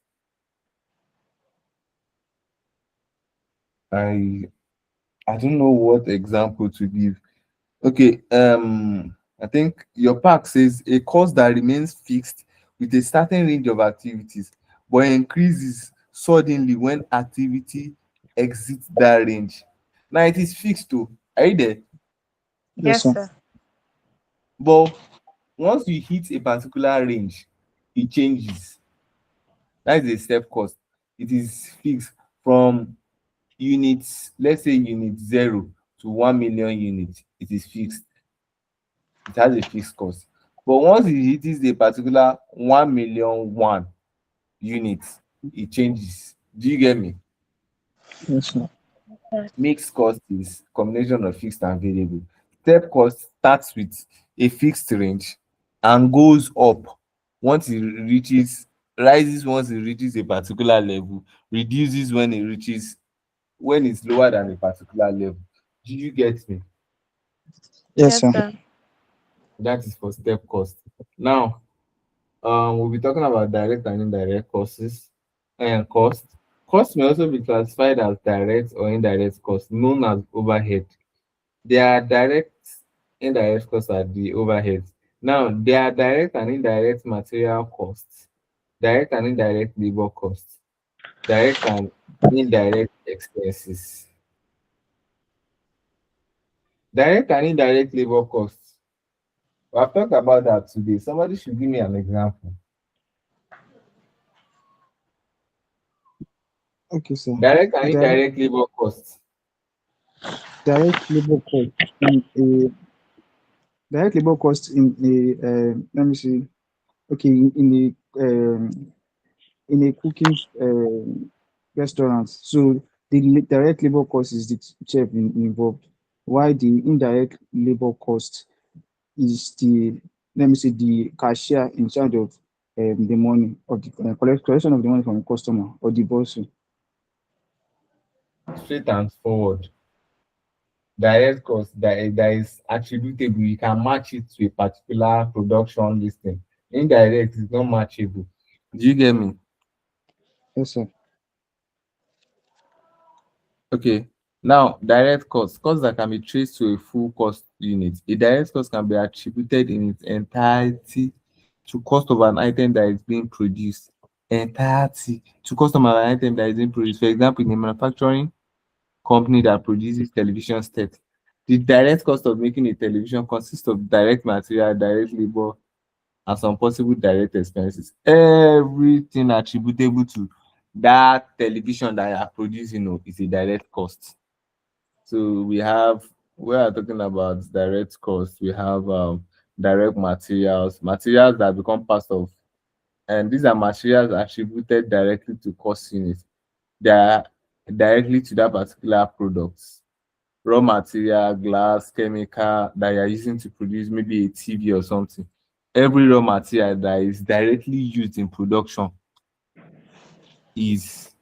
I I don't know what example to give. Okay, I think your pack says a cost that remains fixed with a certain range of activities, but increases suddenly when activity exceeds that range. Now it is fixed too. Are you there? Yes, Yes, sir. sir. But once you hit a particular range, it changes. That is a step cost. It is fixed from units, let's say unit 0 to 1 million units. It is fixed. It has a fixed cost. But once it hits a particular 1 million units, it changes. Do you get me? Yes, sir. Mixed cost is combination of fixed and variable. Step cost starts with a fixed range and goes up once it reaches, rises once it reaches a particular level, reduces when it reaches, when it's lower than a particular level. Do you get me? Yes, Yes, sir. sir. That is for step cost. Now, we'll be talking about direct and indirect costs and cost. Cost may also be classified as direct or indirect costs, known as overhead. There are direct, indirect costs are the overheads. Now, there are direct and indirect material costs, direct and indirect labor costs, direct and indirect expenses. Direct and indirect labor costs. We have talked about that today. Somebody should give me an example. Okay, sir. Direct and Direct indirect labor costs. direct labor cost in a direct labor cost in a let me see. Okay, in a cooking restaurant. So the direct labor cost is the chef involved, while the indirect labor cost is the, let me say, the cashier in charge of the money, of the collection of the money from the customer, or the boss. Straight and forward. Direct cost that is attributable, you can match it to a particular production listing. Indirect is not matchable. Do you get me? Yes, sir. Okay. Now, direct cost that can be traced to a full cost unit. A direct cost can be attributed in its entirety to cost of an item that is being produced. Entirety to cost of an item that is being produced. For example, in a manufacturing company that produces television sets, the direct cost of making a television consists of direct material, direct labor, and some possible direct expenses. Everything attributable to that television that you are producing, is a direct cost. So we have, we are talking about direct cost. We have direct materials, materials that become part of, and these are materials attributed directly to cost units. They are directly to that particular product. Raw material, glass, chemical that you are using to produce maybe a TV or something. Every raw material that is directly used in production is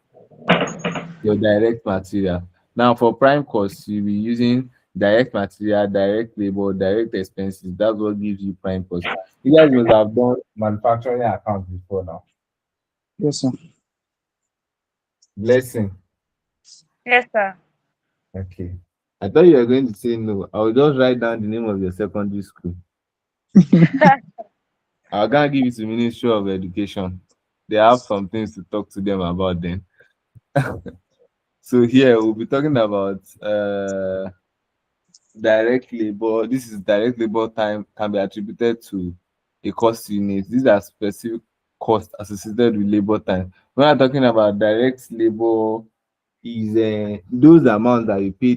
your direct material. Now, for prime cost, you'll be using direct material, direct labor, direct expenses. That's what gives you prime cost. You guys must have done manufacturing accounts before now. Yes, sir. Blessing. Yes, sir. Okay. I thought you were going to say no. I will just write down the name of your secondary school. I'll go and give it to Ministry of Education. They have some things to talk to them about then. So here we'll be talking about direct labor. This is direct labor time can be attributed to a cost unit. These are specific costs associated with labor time. When I'm talking about direct labor, is those amounts that you pay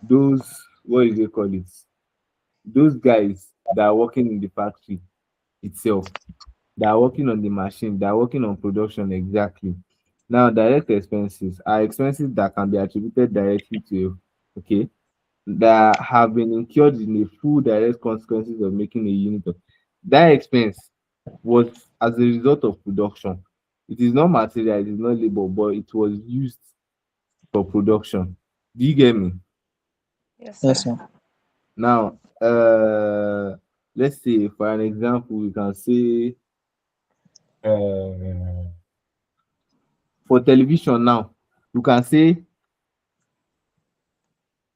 those, what do they call it? Those guys that are working in the factory itself, that are working on the machine, that are working on production exactly. Now, direct expenses are expenses that can be attributed directly to, okay, that have been incurred in the full direct consequences of making a unit of that expense was as a result of production. It is not material, it is not labor, but it was used for production. Do you get me? Yes, Yes, sir. sir. Now, let's say for an example, we can say uh, for television now, you can say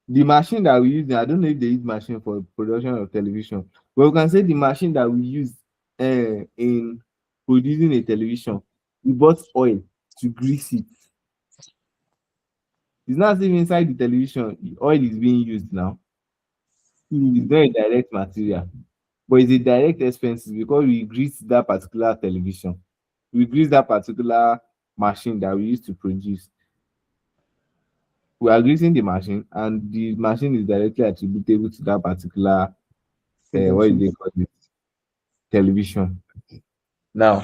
the machine that we use, I don't know if they use machine for production of television, but we can say the machine that we use in producing a television, we bought oil to grease it. It's not as if inside the television, the oil is being used now. It's Mm, not a direct material, but it's a direct expenses because we grease that particular television. We grease that particular machine that we use to produce. We are greasing the machine, and the machine is directly attributable to that particular what is production. they call it, television. Now,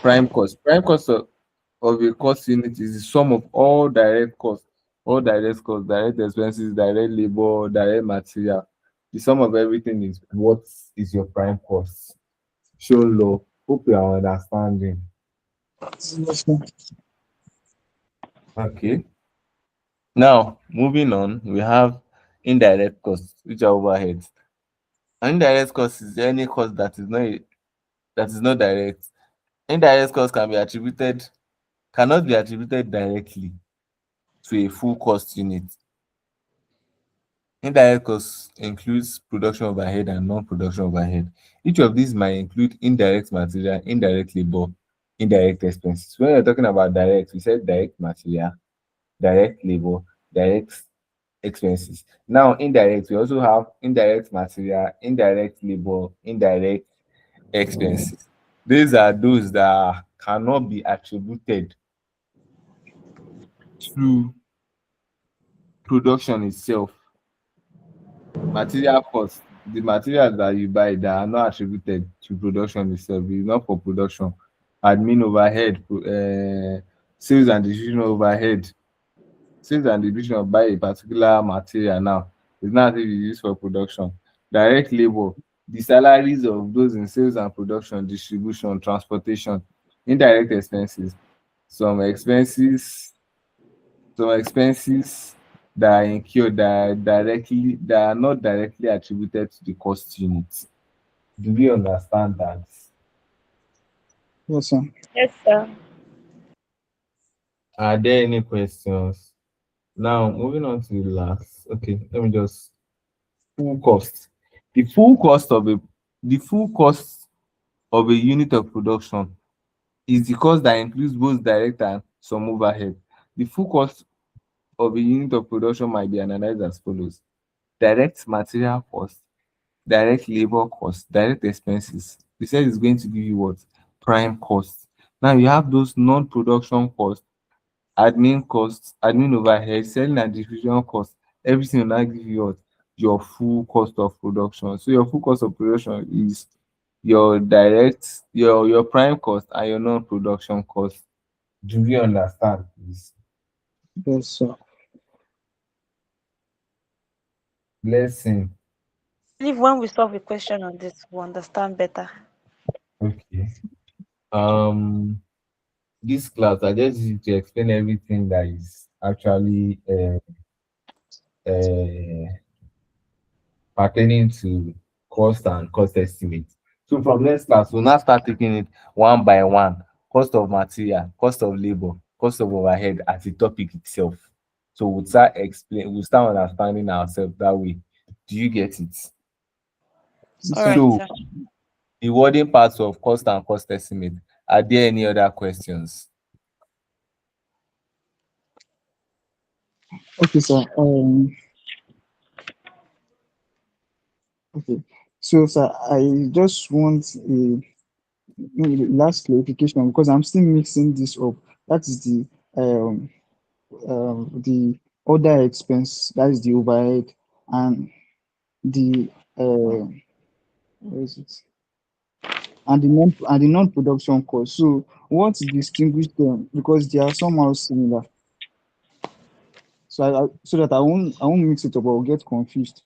prime cost. Prime cost of a cost unit is the sum of all direct costs, direct expenses, direct labor, direct material. The sum of everything is what is your prime cost. Show law. Hope you are understanding. Yes, sir. Okay. Now, moving on, we have indirect costs, which are overheads. And indirect cost is any cost that is not direct. Indirect cost cannot be attributed directly to a full cost unit. Indirect costs includes production overhead and non-production overhead. Each of these might include indirect material, indirect labor, indirect expenses. When we're talking about direct, we said direct material, direct labor, direct expenses. Now, indirect, we also have indirect material, indirect labor, indirect expenses. These are those that cannot be attributed to production itself. Material cost, the materials that you buy that are not attributed to production itself, is not for production. Admin overhead, sales and distribution overhead, sales and distribution of buy a particular material now, it's not as if it's used for production. Direct labor, the salaries of those in sales and production, distribution, transportation. Indirect expenses, some expenses some expenses that are incurred that are not directly attributed to the cost unit. Do we understand that? Yes, sir. Yes, sir. Are there any questions? Now, moving on to the last. Okay, let me just full cost. The full cost of a the full cost of a unit of production is the cost that includes both direct and some overhead. The full cost of a unit of production might be analyzed as follows: direct material cost, direct labor cost, direct expenses. We said it's going to give you what? Prime cost. Now you have those non-production costs, admin costs, admin overhead, selling and distribution costs. Everything will now give you what? Your full cost of production. So your full cost of production is your prime cost and your non-production cost. Do we understand this? Yes, sir. Blessing. I believe when we solve a question on this, we understand better. Okay. Um this class, I just use it to explain everything that is actually uh, pertaining to cost and cost estimate. So from next class, we'll now start taking it one by one. Cost of material, cost of labor, cost of overhead as a topic itself. So we'll start understanding ourselves that way. Do you get it? Yes, All sir. right, So sir. the wording parts of cost and cost estimate. Are there any other questions? Okay, sir. Okay. So, sir, I just want a last clarification because I'm still mixing this up. That is um the other expense, that is the overhead, and the what is it? and the non-production cost. So what distinguish them? Because they are somehow similar. So so that I won't mix it up or get confused.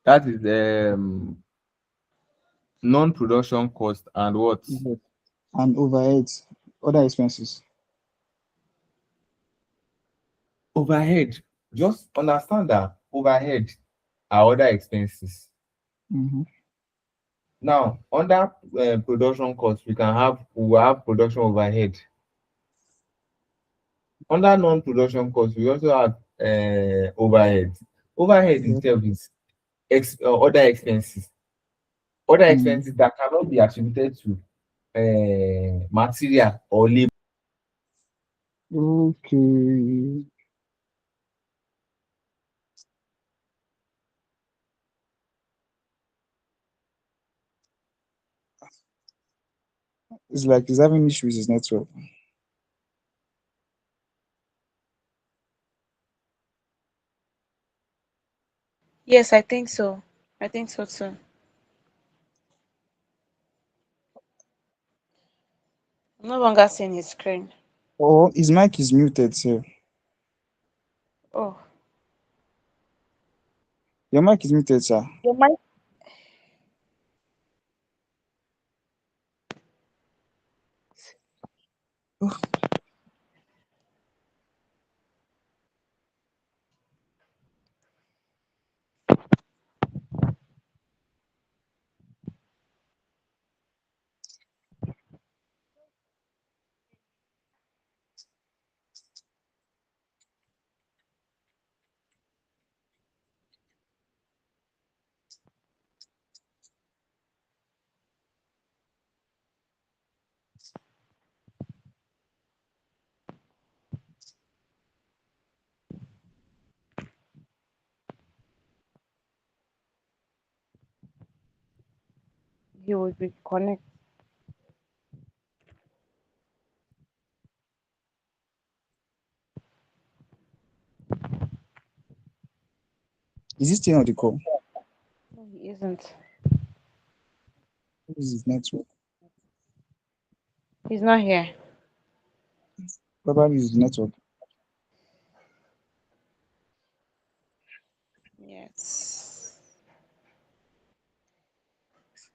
That is non-production cost and what? Yes. And overheads, other expenses. Overhead. Just understand that overhead are other expenses. Mm-hmm. Now, under production cost, we will have production overhead. Under non-production cost, we also have overhead. Overhead Yes. itself is other expenses. Other Mm. expenses that cannot be attributed to material or labor. Okay. It's like he's having issues with his network. Yes, I think so. I think so too. I'm no longer seeing his screen. Or his mic is muted, sir. Oh, Your mic is muted, sir. Your mic. He will be connect. Is he still on the call? No, he isn't. What is his network? He's not here. Probably his network. Yes.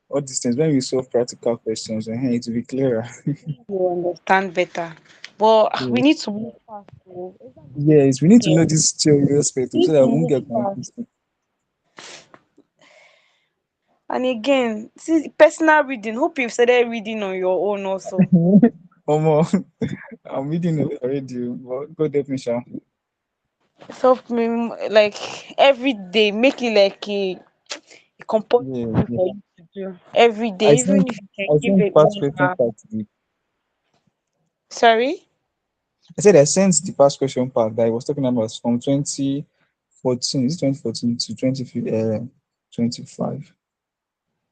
All these things, when we solve practical questions, it will be clearer. You understand better. But we Yes. need to move fast. Oh. Yes, we need to Yeah. know this theory We perspective need so that to we won't move get fast. confused. And again, see personal reading. Hope you've started reading on your own also. Omo, I'm reading it already, but God help me, Sha. Help me like every day, make it like a compulsory Yeah, thing yeah. for you to do. Every I day, even sent if you can I give sent it past one question hour. part today. Sorry? I said I sent the past question part that I was talking about from 2014. Is it 2014 to 25?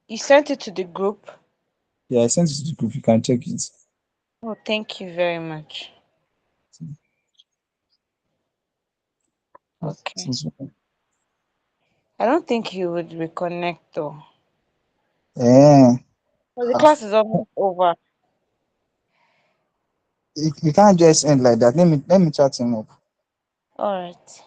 You sent it to the group? Yeah, I sent it to the group. You can check it. Oh, thank you very much. Okay. I don't think he would reconnect though. Yeah. But the class is almost over. You can't just end like that. Let me chat him up. All right.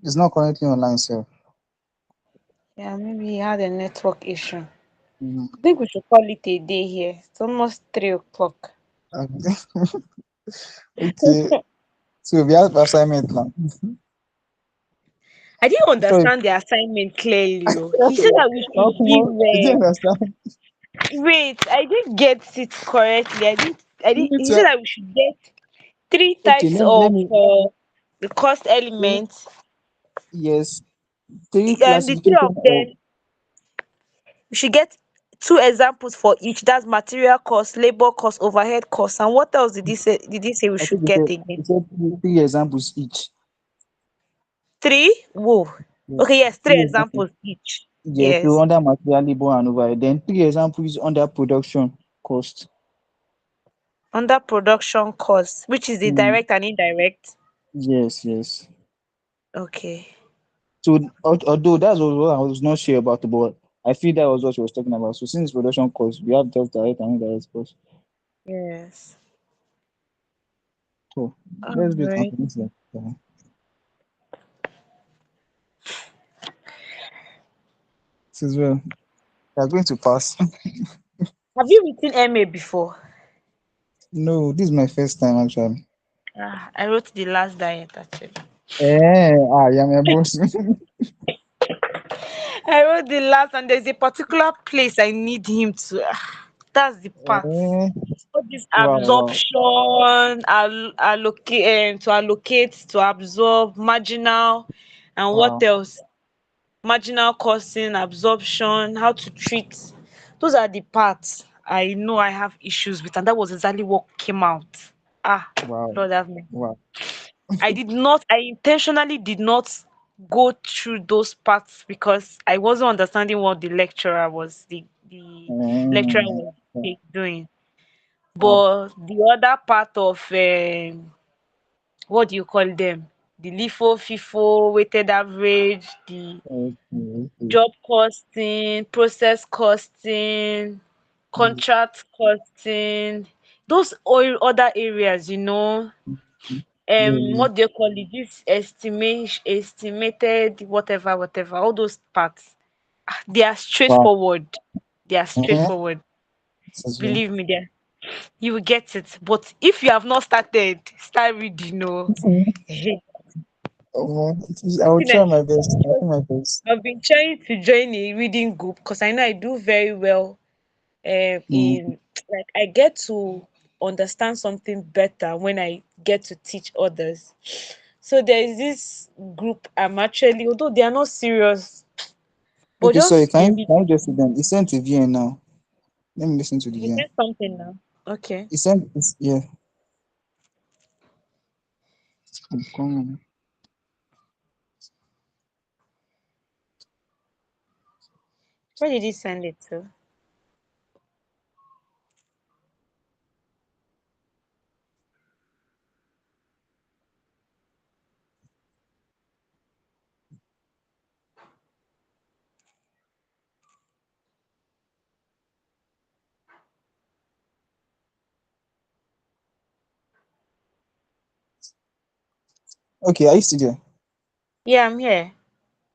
It's not currently online, sir. Yeah, maybe he had a network issue. Mm. I think we should call it a day here. It's almost 3 o'clock. Okay. Okay. So we have assignment now. I didn't Sorry. understand the assignment clearly. Oh. He said How that we should come you didn't give. understand? Wait, I didn't get it correctly. I didn't. I You didn't. need He said to. that we should get three Okay, types let of me. the cost elements, Yes, three and the three of classification of. them we should get two examples for each. That's material cost, labor cost, overhead cost, and what else did he say? Did he say we I think should get again? he said three examples each. Three. Whoa. Yeah, Okay. Yes, three three examples. examples each. Yes, so Yes. under material labor and overhead. Then three examples under production cost. Under production cost, which is the Mm, direct and indirect. yes, yes. Okay. So although that's what I was not sure about, but I feel that was what she was talking about. So since production cost, we have just direct and indirect cost. Yes. So All let's wait on right. the next as well. We are going to pass. Have you written MA before? No, this is my first time actually. I wrote the last diet actually. Yeah, my boss. I wrote the last, and there's a particular place I need him to. That's the part. eh, All this wow, wow, absorption, allocate, to allocate, to absorb, marginal, and what wow, else? Marginal costing, absorption, how to treat. Those are the parts I know I have issues with, and that was exactly what came out. Ah, wow, Lord have me. wow. I intentionally did not go through those parts because I wasn't understanding what the lecturer was Wow, doing. wow. But the other part of what do you call them? The LIFO, FIFO, weighted average, the Okay, okay. job costing, process costing, Mm, contract costing, those all other areas, yeah, yeah. what do you call it? This estimated whatever, all those parts. They are Wow. straightforward. They are Eh, straightforward. this is well. Believe me, there you will get it. But if you have not started, start reading. No, I will try Honestly, my best. I'll because do my best. I've been trying to join a reading group because I know I do very well. Mm. In like I get to understand something better when I get to teach others. So there is this group I'm actually, although they are not serious, but Okay, sorry. just a bit. Can you just sit down? He sent to VN now. Let me listen to the You VN. get something now. Okay. Yeah. Come on. Where did he send it to? Okay, are you still there? Yeah, I'm here.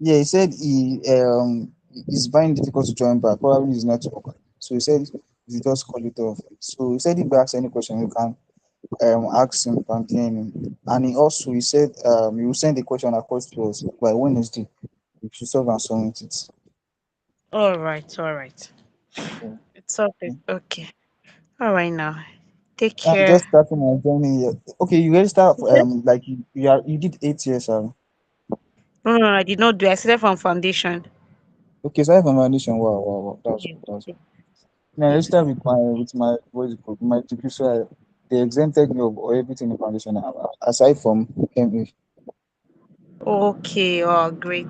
Yeah, he said he's finding difficult to join back. Probably his network. So he said he just call it off. So he said if he asks any question, you can ask him, can DM him. And he said he will send the question across to us by Wednesday. We should solve and submit it. All right, all right. So, It's okay. Okay. All right now. Take I'm care. just starting my journey here. Okay, you register You said? like you did 8 years. No, no, no, I did not do it. I started from foundation. Okay, so I have a foundation. Wow, wow, wow. That's Yes, good. That's yes, good. Now I yes. registered with my what's it called? My degree. So they exempted me of everything in foundation aside from MA. Okay, oh great.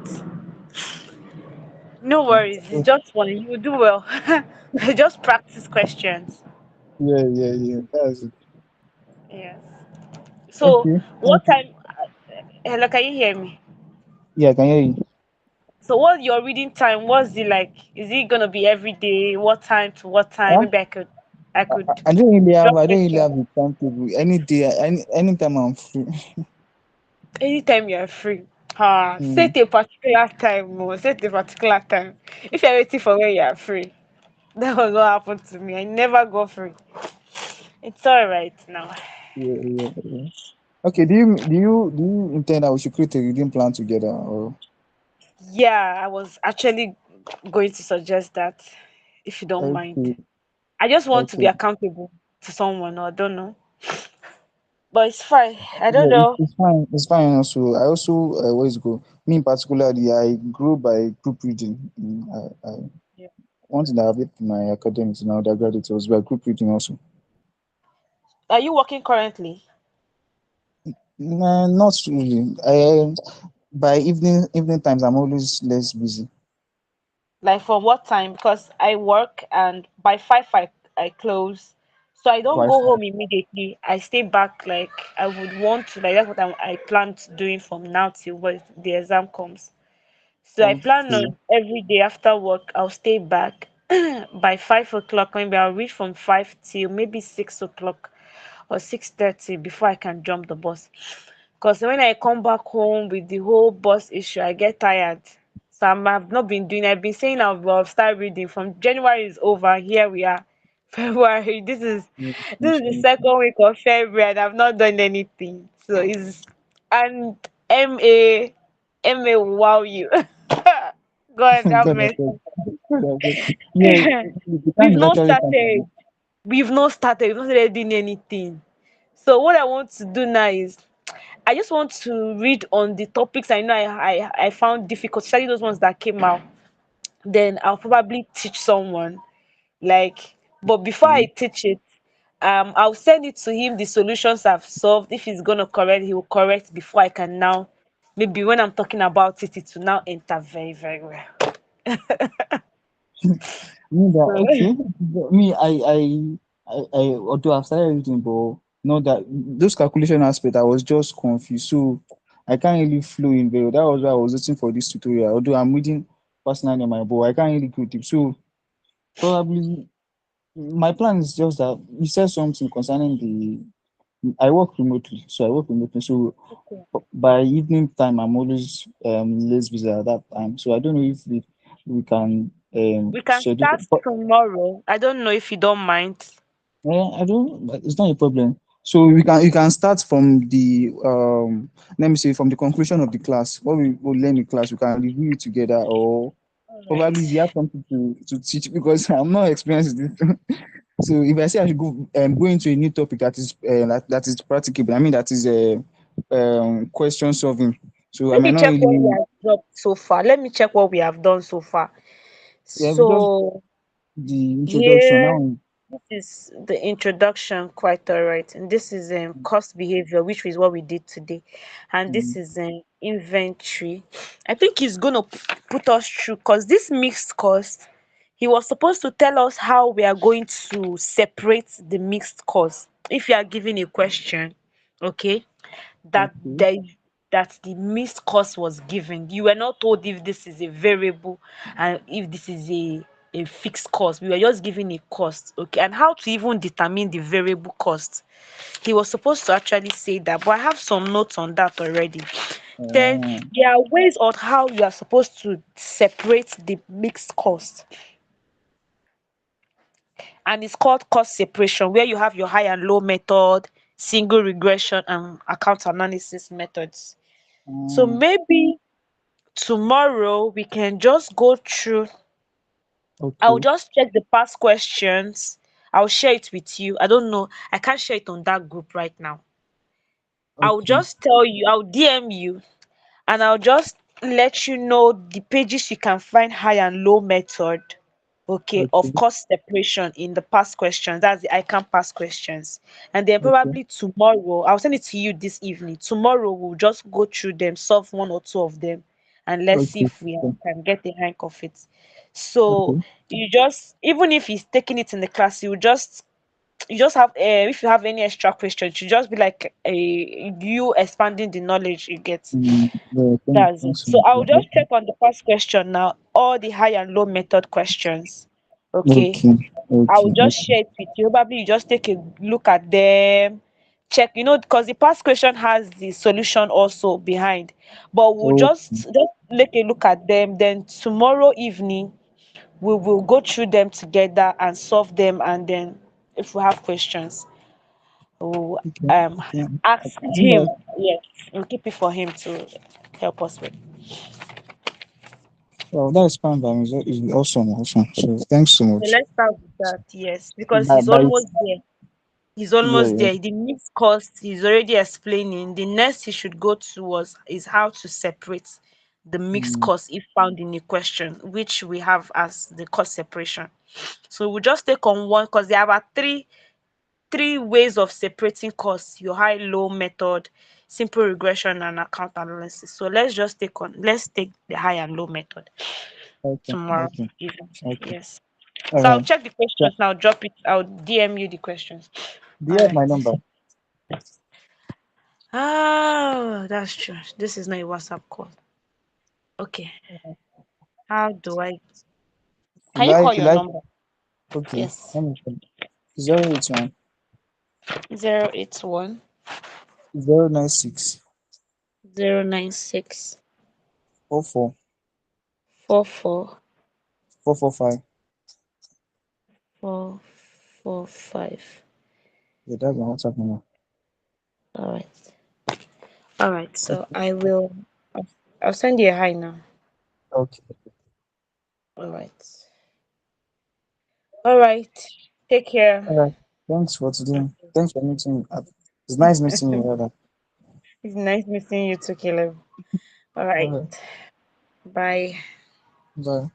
No Okay. worries. It's So, just one. You will do well. Just practice questions. yeah, yeah, yeah. That's it. Yes. So, Okay. what Thank you. time? Hello, can you hear me? Yeah, I can hear you. So, what's your reading time? What's it like? Is it gonna be every day? What time to what time? Huh? Maybe I could drop I don't really questions have a timetable. Any day, anytime I'm free. anytime you're free. Mm. Set a particular time. Oh, set a particular time. If you're waiting for when you're free, that was what happened to me. I never go free. It's all right now. Yeah, yeah, yeah. Okay, do you intend that we should create a reading plan together, or Yeah, I was actually going to suggest that, if you don't mind. okay, I just want to be okay. accountable to someone, or I don't know. But it's fine. I don't Yeah, know. it's fine. It's fine. Also, I also always go. Me particularly, I grow by group reading. I Yeah. one thing that I've with my academics and undergraduate was by group reading also. Are you working currently? Nah, not really. I by evening times I'm always less busy. Like from what time? Because I work and by 5 I close. So I don't By go five. home immediately. I stay back like I would want to. Like that's what I planned doing from now till when the exam comes. So I plan Okay. on every day after work, I'll stay back by 5 o'clock. Maybe I'll read from 5 till maybe 6 o'clock or 6:30 before I can jump the bus. Because when I come back home with the whole bus issue, I get tired. So I've not been doing. I've been saying I'll start reading from January is over. Here we are, February. Yeah, This is the second week of February, and I've not done anything. So it's and MA will wow you. God have God, I mercy. beg. God, I beg. Yeah, the time We've is not actually fine for started. me. We've not started doing anything. So what I want to do now is I just want to read on the topics I know I found difficult, especially those ones that came out. Then I'll probably teach someone. Like, but before I Okay. teach it, I'll send it to him the solutions I've solved. If he's gonna correct, he will correct before I can now. Maybe when I'm talking about it, it will now enter very, very well. Me that So, okay. Me, although I've started reading, but not that those calculation aspect, I was just confused. So I can't really flow in very well. That was why I was waiting for this tutorial. Although I'm reading personally on my board, I can't really go deep. So probably my plan is just that you said something concerning I work remotely. So I work remotely. So okay. by evening time, I'm always less busy at that time. So I don't know if we can We can schedule. start tomorrow. I don't know if you don't mind. I don't. It's not a problem. So you can start from the let me say from the conclusion of the class. What we will learn in class, we can review it together, or All right. probably if you have something to teach because I'm not experienced with this. So if I say I should go into a new topic that is practicable, I mean that is question solving. So I Let might me not check what we really. have dropped so far. Let me check what we have done so far. Yeah, we just So the introduction here, now. this is the introduction, quite all right. And this is cost behavior, which is what we did today. And this Mm, is an inventory. I think he's gonna put us through because this mixed cost, he was supposed to tell us how we are going to separate the mixed cost. If you are given a question, okay, that okay. there that the missed cost was given. You were not told if this is a variable and if this is a fixed cost. We were just given a cost, okay, and how to even determine the variable cost. He was supposed to actually say that, but I have some notes on that already. Then Uh, there are ways on how you are supposed to separate the mixed cost, and it's called cost separation, where you have your high and low method, single regression, and account analysis methods. So uh, maybe tomorrow we can just go through. I'll okay. just check the past questions. I'll share it with you. I don't know. I can't share it on that group right now. I'll Okay. just tell you, I'll DM you, and I'll just let you know the pages you can find high and low method, okay, of Okay. cost separation in the past questions. That's the Ican past questions. And then Okay. probably tomorrow, I'll send it to you this evening. Tomorrow we'll just go through them, solve one or two of them, and let's see Okay. if we Okay. can get the hang of it. So Okay. you just, even if he's taking it in the class, you just have if you have any extra questions, you just be like you expanding the knowledge you get. Yeah, That's it. thanks. So I'll Okay. just check on the first question now, all the high and low method questions. Okay. Okay. I will Okay. just share it with you. Probably you just take a look at them, check, because the past question has the solution also behind. But we'll Okay. just take a look at them. Then tomorrow evening we will go through them together and solve them, and then if we have questions. We'll Okay. Okay. I ask think him. that Yes, we'll keep it for him to help us with. well, that is fine by me. It's awesome, awesome. So thanks so So much. let's start with that. Yes, because Bye he's bye. almost there. He's Yeah, almost yeah. there. The mixed cost he's already explaining. The next he should go to was is how to separate the mixed Mm, cost if found in a question, which we have as the cost separation. So we'll just take on one because there are about three ways of separating costs: your high low method, simple regression, and account analysis. So let's take the high and low method okay. tomorrow Okay. evening. Okay. Yes. All So I'll right. check the Yeah. questions now, drop it, I'll DM you the questions. Do All you have my right. number? Oh, that's true. This is not a WhatsApp call. Okay. How do I? Can you call You your like? number? Okay. Yes. Let me check. 081 081 096 096 44 44 445. 445. Yeah, that's my WhatsApp number. All right. All right. So Okay. I will. I'll, I'll send you a hi now. Okay. All right. All right. Take care. All right. Thanks for today. Thanks for meeting. It's nice meeting you, brother. It's nice meeting you too, Caleb. All All right. right. Bye. Bye.